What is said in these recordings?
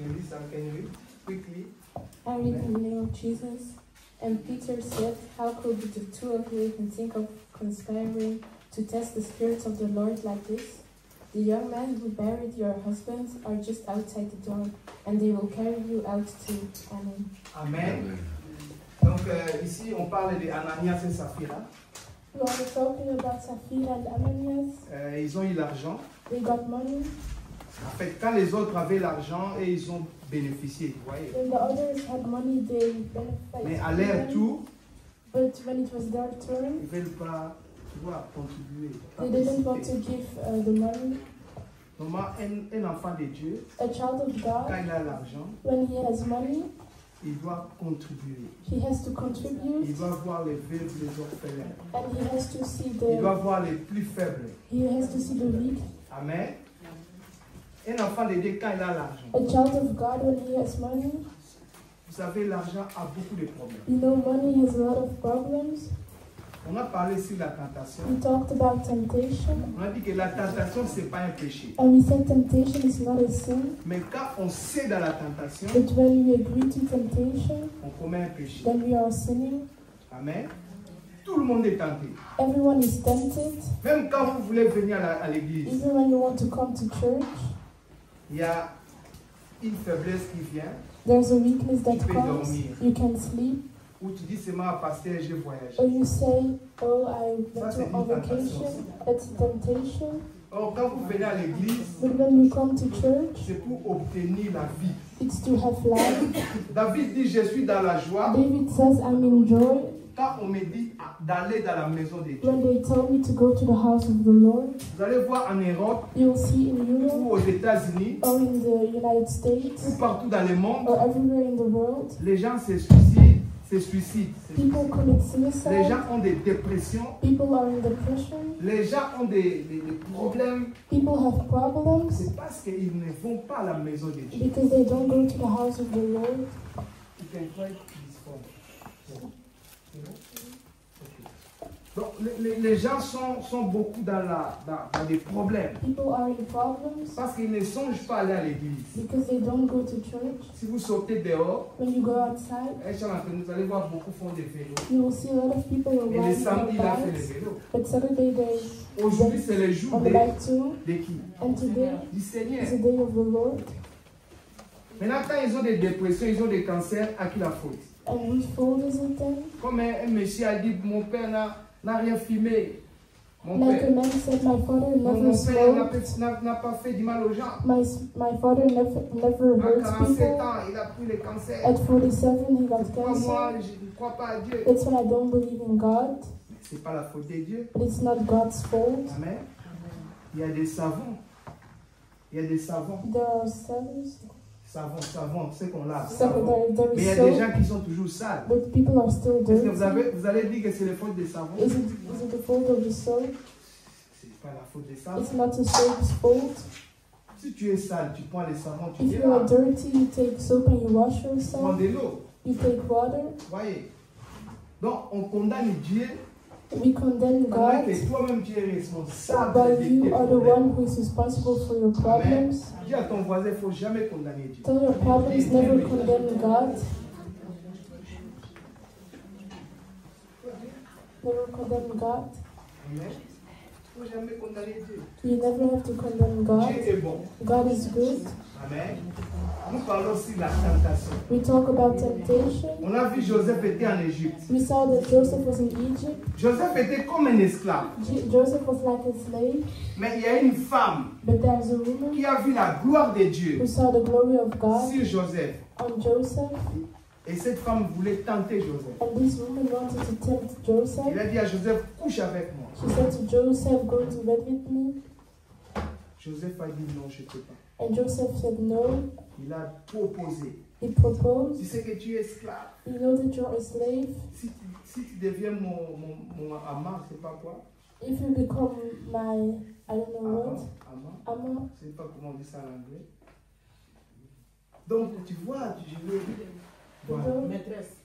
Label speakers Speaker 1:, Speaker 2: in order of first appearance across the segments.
Speaker 1: Melissa, can you read quickly?
Speaker 2: I read in the name of Jesus. And Peter said, how could the two of you even think of conspiring to test the spirits of the Lord like this? The young men who buried your husbands are just outside the door, and they will carry you out too. Amen.
Speaker 1: Amen. Donc ici, on parle de Ananias et Saphira.
Speaker 2: We are talking about Sapphira and Ananias.
Speaker 1: Ils ont eu l'argent.
Speaker 2: They got money.
Speaker 1: En fait, quand les autres avaient l'argent, et ils ont bénéficié, vous voyez.
Speaker 2: When the others had money, they benefited.
Speaker 1: Mais à leur tour,
Speaker 2: but when it was their turn,
Speaker 1: ils ne veulent pas, tu vois, contribuer.
Speaker 2: they didn't want to give the money.
Speaker 1: Normalement, un enfant de Dieu,
Speaker 2: A child of God,
Speaker 1: quand il a l'argent,
Speaker 2: when he has money,
Speaker 1: il doit contribuer.
Speaker 2: he has to contribute,
Speaker 1: Il doit voir les veuves, les orphelins.
Speaker 2: and he has to see
Speaker 1: Il doit
Speaker 2: the
Speaker 1: voir les plus faibles.
Speaker 2: weak.
Speaker 1: Amen. Un enfant de Dieu, quand il a l'argent,
Speaker 2: A child of God, when he has money,
Speaker 1: vous savez, l'argent a beaucoup de problèmes.
Speaker 2: you know, money has a lot of problems.
Speaker 1: On a parlé sur la tentation.
Speaker 2: We talked about temptation,
Speaker 1: On a dit que la tentation, ce n'est pas un péché.
Speaker 2: and we said temptation is not a sin,
Speaker 1: Mais quand on sait dans la tentation,
Speaker 2: but when we agree to temptation,
Speaker 1: on commet un péché.
Speaker 2: then we are sinning.
Speaker 1: Amen. Tout le monde est tenté.
Speaker 2: Everyone is tempted,
Speaker 1: Même quand vous voulez venir à l'église,
Speaker 2: even when you want to come to church.
Speaker 1: il y a une faiblesse qui vient,
Speaker 2: There's a weakness that
Speaker 1: Tu peux
Speaker 2: comes.
Speaker 1: dormir.
Speaker 2: You can sleep,
Speaker 1: où tu dis seulement, pasteur, j'ai voyagé.
Speaker 2: or you say, "Oh, I
Speaker 1: Ça,
Speaker 2: went
Speaker 1: c'est
Speaker 2: on
Speaker 1: une tentation.
Speaker 2: vacation." That's a temptation.
Speaker 1: Or, quand vous venez à l'église,
Speaker 2: But when you come to church,
Speaker 1: c'est pour obtenir la vie.
Speaker 2: it's to have life.
Speaker 1: David dit, je suis dans la joie.
Speaker 2: David says, "I'm in joy."
Speaker 1: Quand on me dit d'aller dans la maison de Dieu,
Speaker 2: When they tell me to go to the house of the Lord,
Speaker 1: vous allez voir en Europe
Speaker 2: you'll see in
Speaker 1: ou
Speaker 2: Europe
Speaker 1: aux États-Unis
Speaker 2: or in the United
Speaker 1: ou
Speaker 2: States
Speaker 1: partout dans le monde,
Speaker 2: or everywhere in the world,
Speaker 1: les gens se suicident.
Speaker 2: people commit
Speaker 1: Les
Speaker 2: suicide.
Speaker 1: gens ont des dépressions.
Speaker 2: People are in depression.
Speaker 1: Les gens ont des problèmes.
Speaker 2: People have problems
Speaker 1: C'est parce qu'ils ne vont pas à la maison de Dieu.
Speaker 2: because they don't go to the house of the Lord.
Speaker 1: You can try this form. C'est bon? Ok. Donc, les gens sont beaucoup dans des problèmes.
Speaker 2: People are in problems
Speaker 1: Parce qu'ils ne songent pas à aller à l'église.
Speaker 2: because they don't go to church.
Speaker 1: Si vous sortez dehors,
Speaker 2: When you go outside,
Speaker 1: vous allez voir beaucoup font des vélos.
Speaker 2: you will see a lot of people
Speaker 1: Et le
Speaker 2: riding
Speaker 1: samedi, il a
Speaker 2: on
Speaker 1: fait les
Speaker 2: bikes.
Speaker 1: vélos.
Speaker 2: But Saturday they
Speaker 1: Aujourd'hui, c'est le jour
Speaker 2: on the bike too,
Speaker 1: de qui?
Speaker 2: and today
Speaker 1: Du Seigneur.
Speaker 2: is the day of the Lord.
Speaker 1: Maintenant, quand ils ont des dépressions, ils ont des cancers, à qui la faute?
Speaker 2: And whose fault is it then?
Speaker 1: Comme un monsieur a dit, mon père n'a rien fumé. Mon
Speaker 2: Like a
Speaker 1: père,
Speaker 2: man said, my father
Speaker 1: mon
Speaker 2: never
Speaker 1: père
Speaker 2: smoked.
Speaker 1: n'a pas fait du mal aux gens.
Speaker 2: My father never
Speaker 1: À
Speaker 2: hurt
Speaker 1: 47
Speaker 2: people.
Speaker 1: ans, il a pris le cancer.
Speaker 2: At 47, he got
Speaker 1: Pourquoi moi,
Speaker 2: cancer.
Speaker 1: je ne crois pas à Dieu?
Speaker 2: That's when I don't believe in God.
Speaker 1: Ce n'est pas la faute de Dieu.
Speaker 2: But it's not God's fault.
Speaker 1: Amen. Il y a des savants. Il y a des savants.
Speaker 2: There are savants.
Speaker 1: Savants, c'est qu'on lave.
Speaker 2: So
Speaker 1: Savants.
Speaker 2: there
Speaker 1: Mais il y
Speaker 2: is
Speaker 1: a des
Speaker 2: soap,
Speaker 1: gens qui sont toujours sales.
Speaker 2: but people are still
Speaker 1: Est-ce que
Speaker 2: dirty.
Speaker 1: vous allez dire que c'est la faute des savants?
Speaker 2: Is it the fault of the soap?
Speaker 1: C'est pas la faute des savants.
Speaker 2: It's not the soap's fault.
Speaker 1: Si tu es sale, tu prends les savons, tu
Speaker 2: If
Speaker 1: les
Speaker 2: you are
Speaker 1: laves.
Speaker 2: dirty, you take soap and you wash
Speaker 1: Tu prends
Speaker 2: yourself.
Speaker 1: de l'eau.
Speaker 2: You take water.
Speaker 1: Voyez. Donc, on condamne Dieu
Speaker 2: We condemn
Speaker 1: pendant
Speaker 2: God,
Speaker 1: que toi-même tu es responsable
Speaker 2: but
Speaker 1: de
Speaker 2: you
Speaker 1: tes
Speaker 2: are the
Speaker 1: problèmes.
Speaker 2: one who is responsible for your
Speaker 1: Amen.
Speaker 2: problems.
Speaker 1: Dis à ton voisin, il ne faut jamais condamner Dieu.
Speaker 2: Tell your problems, never condemn God. Never condemn God.
Speaker 1: Amen. Il ne faut jamais condamner Dieu.
Speaker 2: You never have to condemn God.
Speaker 1: Dieu est bon.
Speaker 2: God is good.
Speaker 1: Amen. Nous parlons aussi de la tentation.
Speaker 2: We talk about temptation.
Speaker 1: On a vu Joseph était en Égypte.
Speaker 2: We saw that Joseph was in Egypt.
Speaker 1: Joseph était comme un esclave.
Speaker 2: Joseph was like a slave,
Speaker 1: Mais il y a une femme
Speaker 2: but there's a woman
Speaker 1: qui a vu la gloire de Dieu
Speaker 2: who saw the glory of God
Speaker 1: sur Joseph.
Speaker 2: on Joseph,
Speaker 1: Et cette femme voulait tenter Joseph.
Speaker 2: and this woman wanted to tempt Joseph.
Speaker 1: Il a dit à Joseph, couche avec moi.
Speaker 2: She said to Joseph, "Go to bed with me."
Speaker 1: Joseph a dit non, je ne peux pas.
Speaker 2: And Joseph said no.
Speaker 1: Il a proposé.
Speaker 2: He proposed.
Speaker 1: Tu sais que tu es esclave.
Speaker 2: You know that you're a slave.
Speaker 1: Si tu deviens mon amant, c'est pas quoi?
Speaker 2: If you become my, I don't know what,
Speaker 1: Amant.
Speaker 2: Amma,
Speaker 1: Je ne sais pas comment on dit ça en anglais. Donc, tu vois, je veux. Voilà.
Speaker 3: Maîtresse.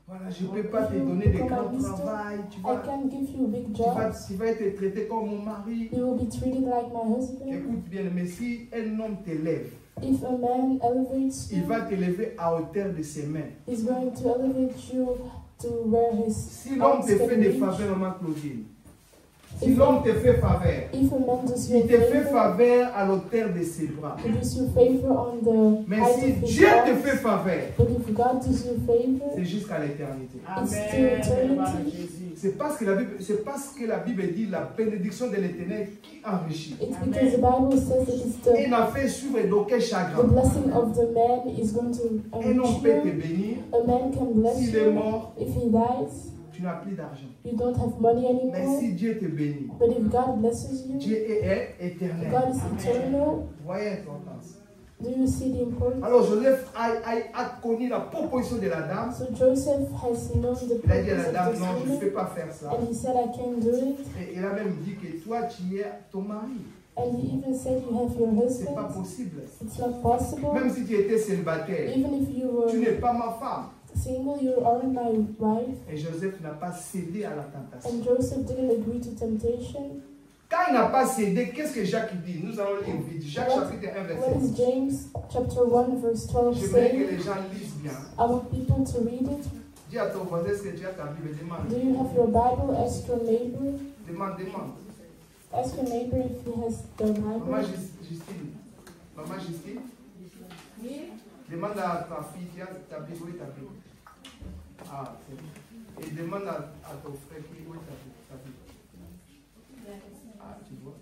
Speaker 1: Voilà, je ne peux pas te donner des grands travail. Tu
Speaker 2: I
Speaker 1: vas,
Speaker 2: can give you big jobs.
Speaker 1: tu vas être traité comme mon mari.
Speaker 2: You will be treated like my husband.
Speaker 1: Écoute bien, mais si un homme t'élève,
Speaker 2: If a man elevates
Speaker 1: il
Speaker 2: you,
Speaker 1: va t'élever à hauteur de ses mains.
Speaker 2: he's going to elevate you to where his
Speaker 1: Si l'homme
Speaker 2: arms
Speaker 1: te
Speaker 2: can
Speaker 1: fait des
Speaker 2: reach.
Speaker 1: faveurs, maman Claudine, si l'homme te fait faveur,
Speaker 2: If a man does you
Speaker 1: il
Speaker 2: a
Speaker 1: te fait
Speaker 2: favor,
Speaker 1: faveur à l'auteur de ses bras.
Speaker 2: he does you a favor on the
Speaker 1: Mais
Speaker 2: height
Speaker 1: si
Speaker 2: of his
Speaker 1: Dieu te
Speaker 2: arms.
Speaker 1: fait faveur,
Speaker 2: But if God does you a favor,
Speaker 1: c'est jusqu'à l'éternité.
Speaker 2: it's to eternity.
Speaker 1: C'est parce que la Bible dit la bénédiction de l'Éternel qui enrichit.
Speaker 2: It's because the Bible says that it's
Speaker 1: Et
Speaker 2: the
Speaker 1: n'a fait suivre d'aucun
Speaker 2: the
Speaker 1: chagrin.
Speaker 2: blessing of the man is going to
Speaker 1: Un homme peut te
Speaker 2: you.
Speaker 1: bénir.
Speaker 2: A man can bless
Speaker 1: S'il est
Speaker 2: you.
Speaker 1: mort,
Speaker 2: If he dies,
Speaker 1: tu n'as plus d'argent.
Speaker 2: you don't have money
Speaker 1: Mais
Speaker 2: anymore.
Speaker 1: si Dieu te bénit,
Speaker 2: But if God blesses you,
Speaker 1: Dieu est éternel.
Speaker 2: God is eternal.
Speaker 1: Voyez l'importance.
Speaker 2: Do you see the importance?
Speaker 1: Alors Joseph a connu la proposition de la dame.
Speaker 2: So Joseph has known the
Speaker 1: Il a dit à la
Speaker 2: purpose
Speaker 1: dame,
Speaker 2: of
Speaker 1: non, je
Speaker 2: this
Speaker 1: ne peux
Speaker 2: woman,
Speaker 1: pas faire ça.
Speaker 2: and he said, I can't do it.
Speaker 1: Et il a même dit que toi, tu es ton mari.
Speaker 2: And he even said, you have your
Speaker 1: Ce n'est pas
Speaker 2: husband.
Speaker 1: possible.
Speaker 2: It's not possible.
Speaker 1: Même si tu étais célibataire,
Speaker 2: Even if you
Speaker 1: tu
Speaker 2: were
Speaker 1: n'es pas ma femme.
Speaker 2: single, you aren't my wife.
Speaker 1: Et Joseph n'a pas cédé à la tentation.
Speaker 2: And Joseph didn't agree to temptation.
Speaker 1: Quand il n'a pas cédé, qu'est-ce que Jacques dit? Nous allons lire vite. Jacques chapitre 1, verset
Speaker 2: What
Speaker 1: 6.
Speaker 2: does James chapter 1 verse 12
Speaker 1: Je voudrais que
Speaker 2: say?
Speaker 1: les gens lisent bien.
Speaker 2: I want people to read it.
Speaker 1: Dis à ton voisin, est-ce que tu as ta Bible?
Speaker 2: Do
Speaker 1: Demande.
Speaker 2: you have your Bible? Ask your neighbor.
Speaker 1: Demande.
Speaker 2: Ask your neighbor if he has the
Speaker 1: Maman
Speaker 2: Bible.
Speaker 1: Justine. Maman Justine. Demande à ta fille, tu as ta Bible, où est ta Bible? Ah, c'est bon. Et demande à ton frère, où est ta Bible? Ah, tu vois?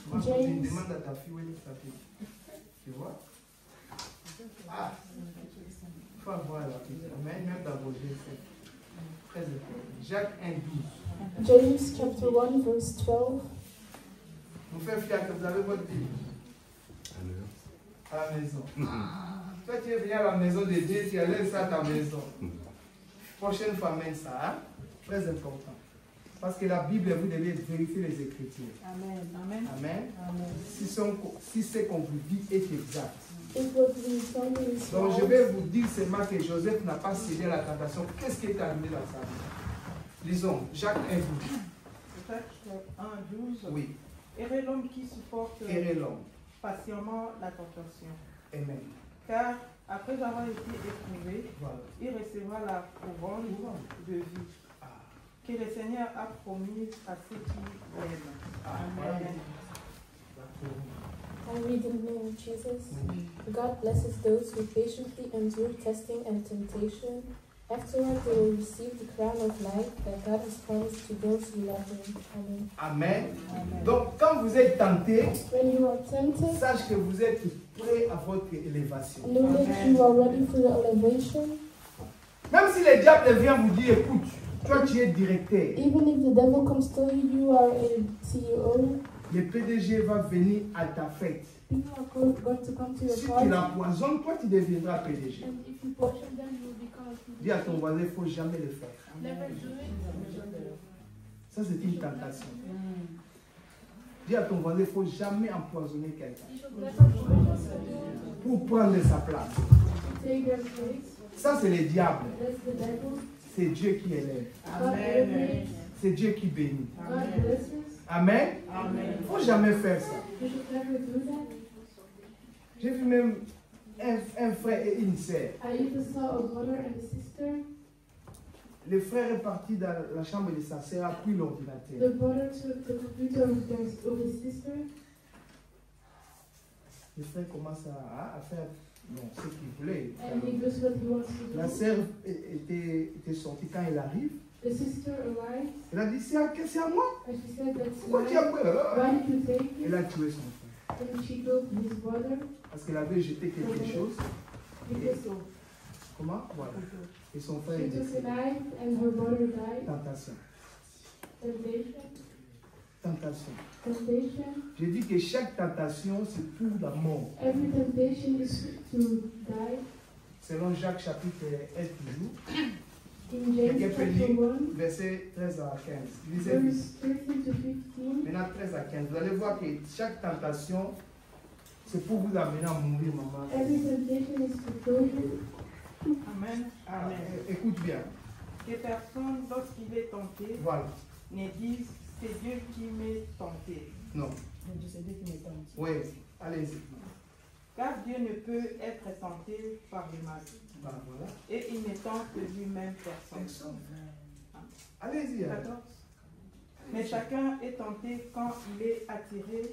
Speaker 1: Maman Justine, demande à ta fille, où est ta Bible? Tu vois? Ah, il faut avoir la Bible. Même d'abroger, c'est très important. Jacques 1, 12.
Speaker 2: James chapter 1 verse 12.
Speaker 1: Mon frère Fiacre, vous avez votre Bible? À la maison. Toi, tu es venu à la maison de Dieu, tu laisses ça à ta maison. Prochaine fois, mène ça. Hein? Très important. Parce que la Bible, vous devez vérifier les Écritures.
Speaker 3: Amen. Amen.
Speaker 1: Amen.
Speaker 3: Amen.
Speaker 1: Si ce qu'on vous dit est exact.
Speaker 2: If what we tell you is
Speaker 1: Donc, je
Speaker 2: right,
Speaker 1: vais vous dire seulement que Joseph n'a pas cédé à la tentation. Qu'est-ce qui est arrivé dans sa vie? Lisons, Jacques 1, 12.
Speaker 3: Jacques 1, 12.
Speaker 1: Oui,
Speaker 3: Heureux l'homme qui supporte
Speaker 1: errez l'homme.
Speaker 3: patiemment la tentation.
Speaker 1: Amen.
Speaker 3: Car après avoir été éprouvé,
Speaker 1: Voilà.
Speaker 3: il recevra la couronne de vie
Speaker 1: Ah,
Speaker 3: que le Seigneur a promise à ceux qui l'aiment.
Speaker 1: voilà.
Speaker 3: Amen.
Speaker 2: I read in the name of Jesus.
Speaker 1: Oui.
Speaker 2: God blesses those who patiently endure testing and temptation. Afterward, they will receive the crown of life that God has promised to those who love Him. Amen.
Speaker 1: Amen.
Speaker 3: Amen.
Speaker 1: Donc, quand vous êtes tenté,
Speaker 2: When you are tempted,
Speaker 1: sache que vous êtes prêt à votre élévation.
Speaker 2: know that you are ready for your elevation.
Speaker 1: Même si le diable vient vous dire, écoute, toi tu es directeur,
Speaker 2: Even if the devil comes to you, you are a CEO.
Speaker 1: le PDG va venir à ta fête.
Speaker 2: People are going to come to your
Speaker 1: Si tu
Speaker 2: party.
Speaker 1: l'empoisonnes, toi tu deviendras PDG.
Speaker 2: And if you poison them, you will become a
Speaker 1: Dis à ton voisin, il ne faut jamais le faire.
Speaker 2: Never do it.
Speaker 1: Ça c'est une tentation. Dis à ton voisin, il ne faut jamais empoisonner quelqu'un
Speaker 2: You should never poison
Speaker 1: pour prendre sa place.
Speaker 2: take their place.
Speaker 1: Ça c'est le diable.
Speaker 2: That's the devil.
Speaker 1: C'est Dieu qui élève.
Speaker 2: God elevates.
Speaker 1: C'est Dieu qui bénit.
Speaker 2: God blesses.
Speaker 1: Amen.
Speaker 3: Amen.
Speaker 1: Il ne faut jamais faire ça.
Speaker 2: You should never do that.
Speaker 1: J'ai vu même un frère et une sœur.
Speaker 2: I even saw a brother and a sister.
Speaker 1: Le frère est parti dans la chambre de sa sœur, a pris l'ordinateur.
Speaker 2: The brother took the computer of his sister.
Speaker 1: Le frère commence à faire ce qu'il voulait.
Speaker 2: And he does what he wants to
Speaker 1: La
Speaker 2: do.
Speaker 1: sœur était sortie quand il arrive.
Speaker 2: The sister arrived
Speaker 1: Elle a dit, c'est à moi.
Speaker 2: and she said, that's
Speaker 1: Pourquoi tu as
Speaker 2: mine.
Speaker 1: pris
Speaker 2: Why did you take
Speaker 1: Elle a
Speaker 2: it?
Speaker 1: tué son frère.
Speaker 2: And she killed his brother.
Speaker 1: Parce qu'elle avait jeté quelque chose.
Speaker 2: Because
Speaker 1: Comment? Voilà. Et son frère
Speaker 2: she
Speaker 1: est
Speaker 2: took a
Speaker 1: décédé.
Speaker 2: knife and her brother died.
Speaker 1: Tentation.
Speaker 2: Temptation.
Speaker 1: Tentation.
Speaker 2: Temptation.
Speaker 1: Je dis que chaque tentation, c'est pour la mort.
Speaker 2: Every temptation is to die.
Speaker 1: Selon Jacques chapitre 1 toujours,
Speaker 2: In James
Speaker 1: Quelqu'un peut
Speaker 2: chapter
Speaker 1: lire
Speaker 2: 1,
Speaker 1: verset 13 à 15. Lisez vite.
Speaker 2: verse 13 to 15.
Speaker 1: Maintenant 13 à 15. Vous allez voir que chaque tentation, c'est pour vous amener à mourir, maman.
Speaker 2: Every temptation is to kill you.
Speaker 3: Amen. Amen.
Speaker 1: Écoute bien.
Speaker 3: Que personne, lorsqu'il est tenté,
Speaker 1: Voilà.
Speaker 3: ne dise c'est Dieu qui m'est tenté.
Speaker 1: Non. Oui, allez-y.
Speaker 3: Car Dieu ne peut être tenté par le mal.
Speaker 1: Voilà.
Speaker 3: Et il ne tente lui-même personne.
Speaker 1: Allez-y.
Speaker 3: 14. Mais chacun est tenté quand il est attiré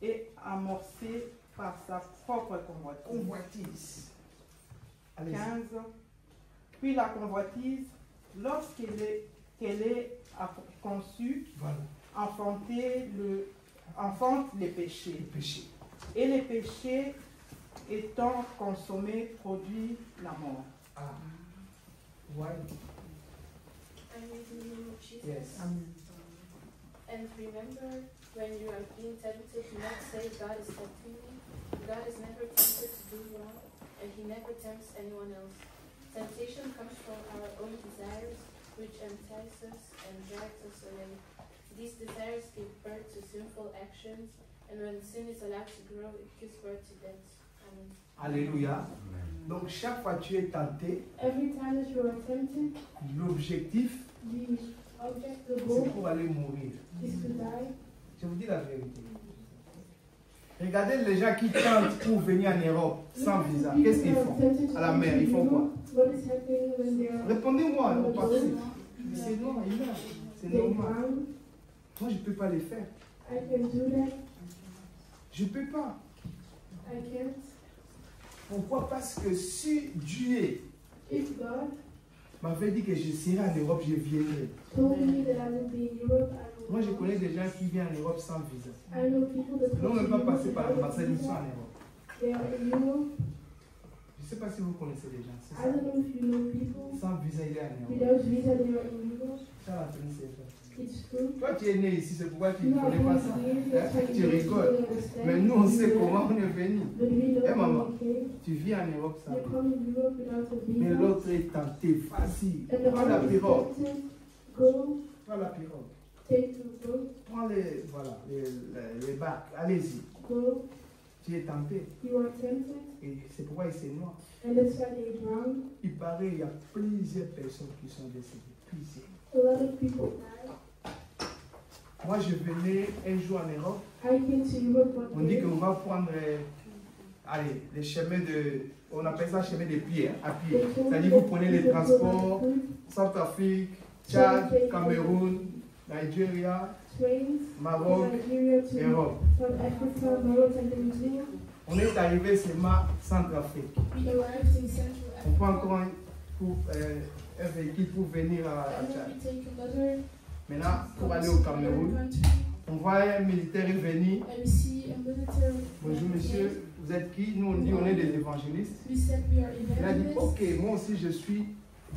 Speaker 3: et amorcé par sa propre convoitise. 15. Puis la convoitise, lorsqu'elle est conçue,
Speaker 1: voilà,
Speaker 3: enfante les péchés. Et les péchés étant consommés produit la mort.
Speaker 1: Ah. Why?
Speaker 2: I read in the name of Jesus.
Speaker 1: Yes.
Speaker 2: And remember, when you are being tempted, do not say, God is tempting me. God is never tempted to do wrong, and He never tempts anyone else. Temptation comes from our own desires, which entice us and drives us away. These desires give birth to sinful actions, and when sin is allowed to grow, it gives birth to death. Amen.
Speaker 1: Alléluia. Donc chaque fois que tu es tenté,
Speaker 2: Every time that you are tempted,
Speaker 1: l'objectif,
Speaker 2: the object, the
Speaker 1: c'est
Speaker 2: goal,
Speaker 1: pour aller mourir.
Speaker 2: is to die.
Speaker 1: Je vous dis la vérité. Regardez les gens qui tentent pour venir en Europe sans visa. Qu'est-ce qu'ils font? À la mer, ils font quoi?
Speaker 2: What is happening when they are
Speaker 1: Répondez-moi,
Speaker 2: on
Speaker 1: au
Speaker 2: the
Speaker 1: passé.
Speaker 2: boat?
Speaker 1: C'est normal, c'est
Speaker 2: They
Speaker 1: normal.
Speaker 2: drown.
Speaker 1: Moi, je ne peux pas les faire.
Speaker 2: I can do that.
Speaker 1: Je ne peux pas.
Speaker 2: I can't.
Speaker 1: Pourquoi? Parce que si Dieu
Speaker 2: If God
Speaker 1: m'avait dit que je serais en Europe, je viendrais.
Speaker 2: told me that I would be in Europe, I
Speaker 1: Moi,
Speaker 2: would
Speaker 1: je connais des gens qui viennent en Europe sans visa.
Speaker 2: I know people that
Speaker 1: Ils n'ont même pas passé par
Speaker 2: without
Speaker 1: l'ambassade, ils sont
Speaker 2: visa.
Speaker 1: en Europe.
Speaker 2: They are in Europe.
Speaker 1: Je ne sais pas si vous connaissez des gens. C'est
Speaker 2: I
Speaker 1: ça.
Speaker 2: don't know if you know people.
Speaker 1: Sans visa, il est en Europe.
Speaker 2: Without visa, they are in Europe.
Speaker 1: Ça, la tenue, c'est ça.
Speaker 2: It's true.
Speaker 1: Toi, tu es né ici, c'est pourquoi tu
Speaker 2: You
Speaker 1: ne
Speaker 2: are
Speaker 1: connais pas
Speaker 2: born
Speaker 1: ça.
Speaker 2: here, that's why
Speaker 1: Tu
Speaker 2: you
Speaker 1: rigoles.
Speaker 2: don't understand.
Speaker 1: Mais nous, on sait
Speaker 2: Yeah.
Speaker 1: comment on est venu.
Speaker 2: But we know
Speaker 1: Eh, maman,
Speaker 2: okay.
Speaker 1: tu vis en Europe sans
Speaker 2: You
Speaker 1: visa.
Speaker 2: come in Europe without a
Speaker 1: Mais
Speaker 2: visa.
Speaker 1: l'autre est tenté, facile.
Speaker 2: And the
Speaker 1: Prends la
Speaker 2: other is
Speaker 1: pirogue.
Speaker 2: tempted. Go,
Speaker 1: Prends la pirogue.
Speaker 2: take the boat,
Speaker 1: Prends les barques. Allez-y.
Speaker 2: go.
Speaker 1: Tu es tenté.
Speaker 2: You are tempted.
Speaker 1: Et c'est pourquoi il s'est noir.
Speaker 2: And that's why they drown.
Speaker 1: Il paraît qu'il y a plusieurs personnes qui sont décédées. Plusieurs.
Speaker 2: A lot of people die.
Speaker 1: Moi, je venais un jour en Europe.
Speaker 2: I came to Europe one
Speaker 1: On dit
Speaker 2: day.
Speaker 1: qu'on va prendre les chemins de... On appelle ça chemin de pied, hein, à pied. C'est-à-dire que vous prenez les transports, Centrafrique, Tchad, Cameroun, Nigeria,
Speaker 2: Trains
Speaker 1: Maroc,
Speaker 2: from Nigeria to
Speaker 1: Europe.
Speaker 2: South Africa, Maroc, and Nigeria.
Speaker 1: On est arrivé seulement Centrafrique.
Speaker 2: We arrived in Central
Speaker 1: On prend
Speaker 2: Africa.
Speaker 1: encore un véhicule pour venir à
Speaker 2: And then
Speaker 1: Tchad.
Speaker 2: we take another
Speaker 1: Maintenant, pour aller au Cameroun,
Speaker 2: country,
Speaker 1: on voit un militaire venir.
Speaker 2: and we see a military.
Speaker 1: Bonjour monsieur, vous êtes qui? Nous on dit on est des évangélistes.
Speaker 2: We said we are
Speaker 1: Il a dit
Speaker 2: evangelists.
Speaker 1: ok, moi aussi je suis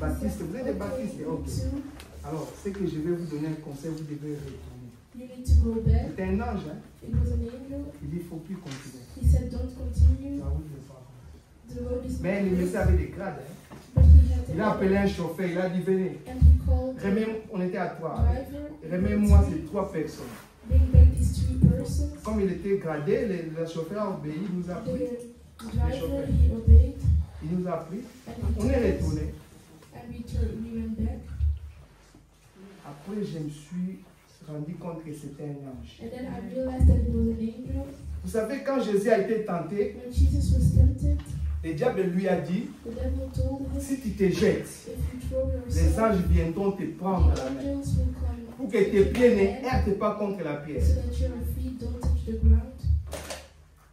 Speaker 1: baptiste. Vous êtes des baptistes? Ok.
Speaker 2: too.
Speaker 1: Alors, c'est que je vais vous donner un conseil, vous devez retourner.
Speaker 2: You need to go back.
Speaker 1: C'était un ange, hein?
Speaker 2: It was an angel.
Speaker 1: Il dit il ne faut plus continuer.
Speaker 2: He said, don't continue.
Speaker 1: La route ne sera pas.
Speaker 2: The road is
Speaker 1: Mais le monsieur avait des grades. Hein?
Speaker 2: But he had
Speaker 1: Il a appelé un chauffeur, il a dit venez.
Speaker 2: and he called the
Speaker 1: Remets, on était à trois.
Speaker 2: driver.
Speaker 1: Remets-moi ces trois personnes.
Speaker 2: Bring back these three persons.
Speaker 1: Comme il était gradé, le chauffeur a obéi, il nous a pris.
Speaker 2: The driver, he obeyed.
Speaker 1: Il nous a pris.
Speaker 2: And he
Speaker 1: On est
Speaker 2: took us,
Speaker 1: retourné.
Speaker 2: and we went back.
Speaker 1: Après, je me suis rendu compte que c'était un ange.
Speaker 2: And then I realized that it was an angel.
Speaker 1: Vous savez, quand Jésus a été tenté,
Speaker 2: When Jesus was tempted,
Speaker 1: le diable lui a dit,
Speaker 2: the devil told him,
Speaker 1: si tu te jettes,
Speaker 2: if you throw
Speaker 1: les
Speaker 2: yourself,
Speaker 1: anges viendront te prendre
Speaker 2: the
Speaker 1: la main.
Speaker 2: angels will come
Speaker 1: Pour que tes pieds ne heurtent pas contre la pierre.
Speaker 2: so that your feet don't touch the ground.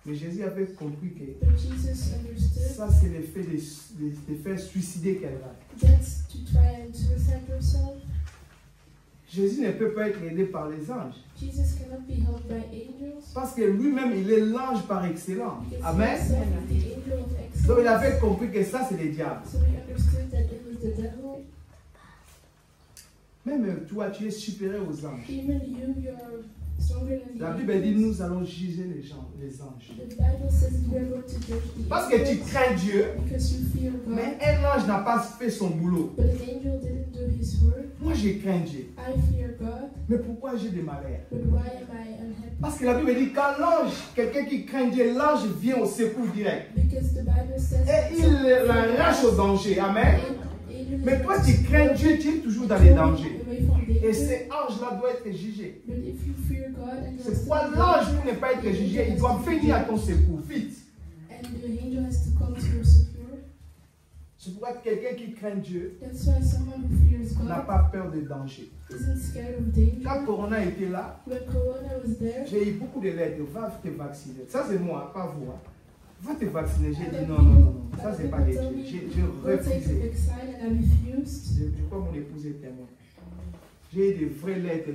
Speaker 1: Mais Jésus avait compris que
Speaker 2: But Jesus understood
Speaker 1: ça, c'est l'effet de faire suicider quelqu'un.
Speaker 2: that's to try and suicide yourself.
Speaker 1: Jésus ne peut pas être aidé par les anges.
Speaker 2: Jesus cannot be helped by angels.
Speaker 1: Parce que lui-même, il est l'ange par excellence.
Speaker 2: Because
Speaker 1: Amen.
Speaker 2: he himself is the angel of excellence.
Speaker 1: Donc il avait compris que ça, c'est le diable.
Speaker 2: So he understood that it was the devil.
Speaker 1: Même toi, tu es supérieur aux anges.
Speaker 2: Even you are stronger than
Speaker 1: La
Speaker 2: the
Speaker 1: Bible dit,
Speaker 2: angels.
Speaker 1: nous allons juger les anges.
Speaker 2: The Bible says we are going to judge the
Speaker 1: Parce que tu
Speaker 2: angels
Speaker 1: crains Dieu,
Speaker 2: because you fear God.
Speaker 1: mais un ange n'a pas fait son boulot.
Speaker 2: But an angel didn't do his work.
Speaker 1: Moi, je crains Dieu.
Speaker 2: I fear God.
Speaker 1: Mais pourquoi j'ai des malheurs?
Speaker 2: But why am I unhappy?
Speaker 1: Parce que la Bible dit, quand l'ange, quelqu'un qui craint Dieu, l'ange vient au secours direct.
Speaker 2: Because the Bible says
Speaker 1: Et il l'arrache au danger. Amen. Mais toi, tu crains Dieu, tu es toujours dans les dangers.
Speaker 2: When away from danger.
Speaker 1: Et ces anges-là doivent être jugés.
Speaker 2: But if you fear God and you
Speaker 1: C'est pourquoi l'ange, pour ne pas être jugé, il doit venir à ton secours, vite.
Speaker 2: and the angel has to come to your support.
Speaker 1: C'est pourquoi quelqu'un qui craint Dieu
Speaker 2: That's why someone who fears
Speaker 1: n'a
Speaker 2: God
Speaker 1: pas peur de danger.
Speaker 2: isn't scared of danger.
Speaker 1: Quand Corona était là,
Speaker 2: When Corona was there,
Speaker 1: j'ai eu beaucoup de lettres, va te vacciner. Ça c'est moi, pas vous. Hein. Va te vacciner. J'ai dit non, non, non, non. Ça c'est pas des Dieu. J'ai
Speaker 2: go take the
Speaker 1: refusé.
Speaker 2: vaccine and I refused.
Speaker 1: Je crois que mon épouse est témoin. J'ai eu des vraies lettres.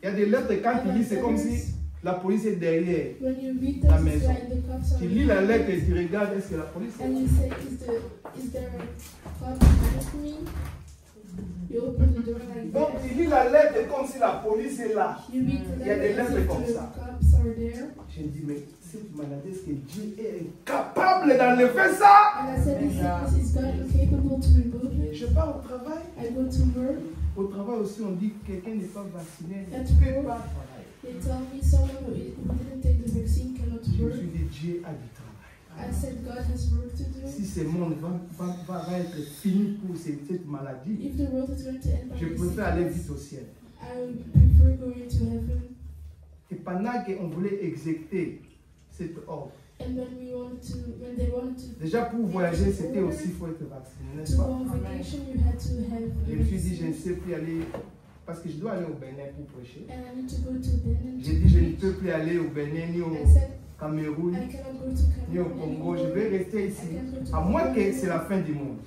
Speaker 1: Il y a des lettres, quand tu lis, c'est comme si la police est derrière.
Speaker 2: When you read
Speaker 1: La
Speaker 2: them, it's
Speaker 1: maison.
Speaker 2: like the cops are
Speaker 1: Tu lis la lettre et tu regardes, est-ce que la police est
Speaker 2: and
Speaker 1: là?
Speaker 2: you say, is there a cop behind me? You open the door like
Speaker 1: Donc
Speaker 2: that.
Speaker 1: tu lis la lettre comme si la police est là.
Speaker 2: You read the
Speaker 1: Il y a des
Speaker 2: letter as
Speaker 1: lettres
Speaker 2: if
Speaker 1: comme
Speaker 2: the
Speaker 1: ça.
Speaker 2: cops are there.
Speaker 1: J'ai dit, mais cette maladie, est-ce que Dieu est capable d'enlever ça?
Speaker 2: And I said, is God incapable to remove it?
Speaker 1: Je pars au travail.
Speaker 2: I go to work.
Speaker 1: Au travail aussi, on dit que quelqu'un n'est pas vacciné.
Speaker 2: At
Speaker 1: Tu ne peux
Speaker 2: work,
Speaker 1: pas travailler.
Speaker 2: they tell me someone who didn't take the vaccine cannot
Speaker 1: Je me
Speaker 2: work.
Speaker 1: suis dit, Dieu a du travail.
Speaker 2: I said, God has work to do.
Speaker 1: Si ce monde va être fini pour cette maladie,
Speaker 2: If the world is going to end by
Speaker 1: je
Speaker 2: this
Speaker 1: préfère aller
Speaker 2: sickness,
Speaker 1: vite au ciel.
Speaker 2: I prefer going to heaven.
Speaker 1: Et pendant qu'on voulait exécuter cet ordre,
Speaker 2: And when they wanted to
Speaker 1: déjà pour voyager, c'était aussi, il faut être vacciné, n'est-ce
Speaker 2: go
Speaker 1: pas?
Speaker 2: on vacation, you had to have
Speaker 1: Je
Speaker 2: a
Speaker 1: me suis dit, je ne
Speaker 2: vaccine.
Speaker 1: sais plus aller, parce que je dois aller au Bénin pour prêcher.
Speaker 2: And I need to go to Benin.
Speaker 1: J'ai dit, je ne peux plus aller au Bénin, ni au
Speaker 2: I said,
Speaker 1: Cameroun,
Speaker 2: I cannot go to
Speaker 1: ni au
Speaker 2: Cameroon
Speaker 1: Congo. Je
Speaker 2: anymore,
Speaker 1: vais rester ici, à moins que c'est la fin du monde.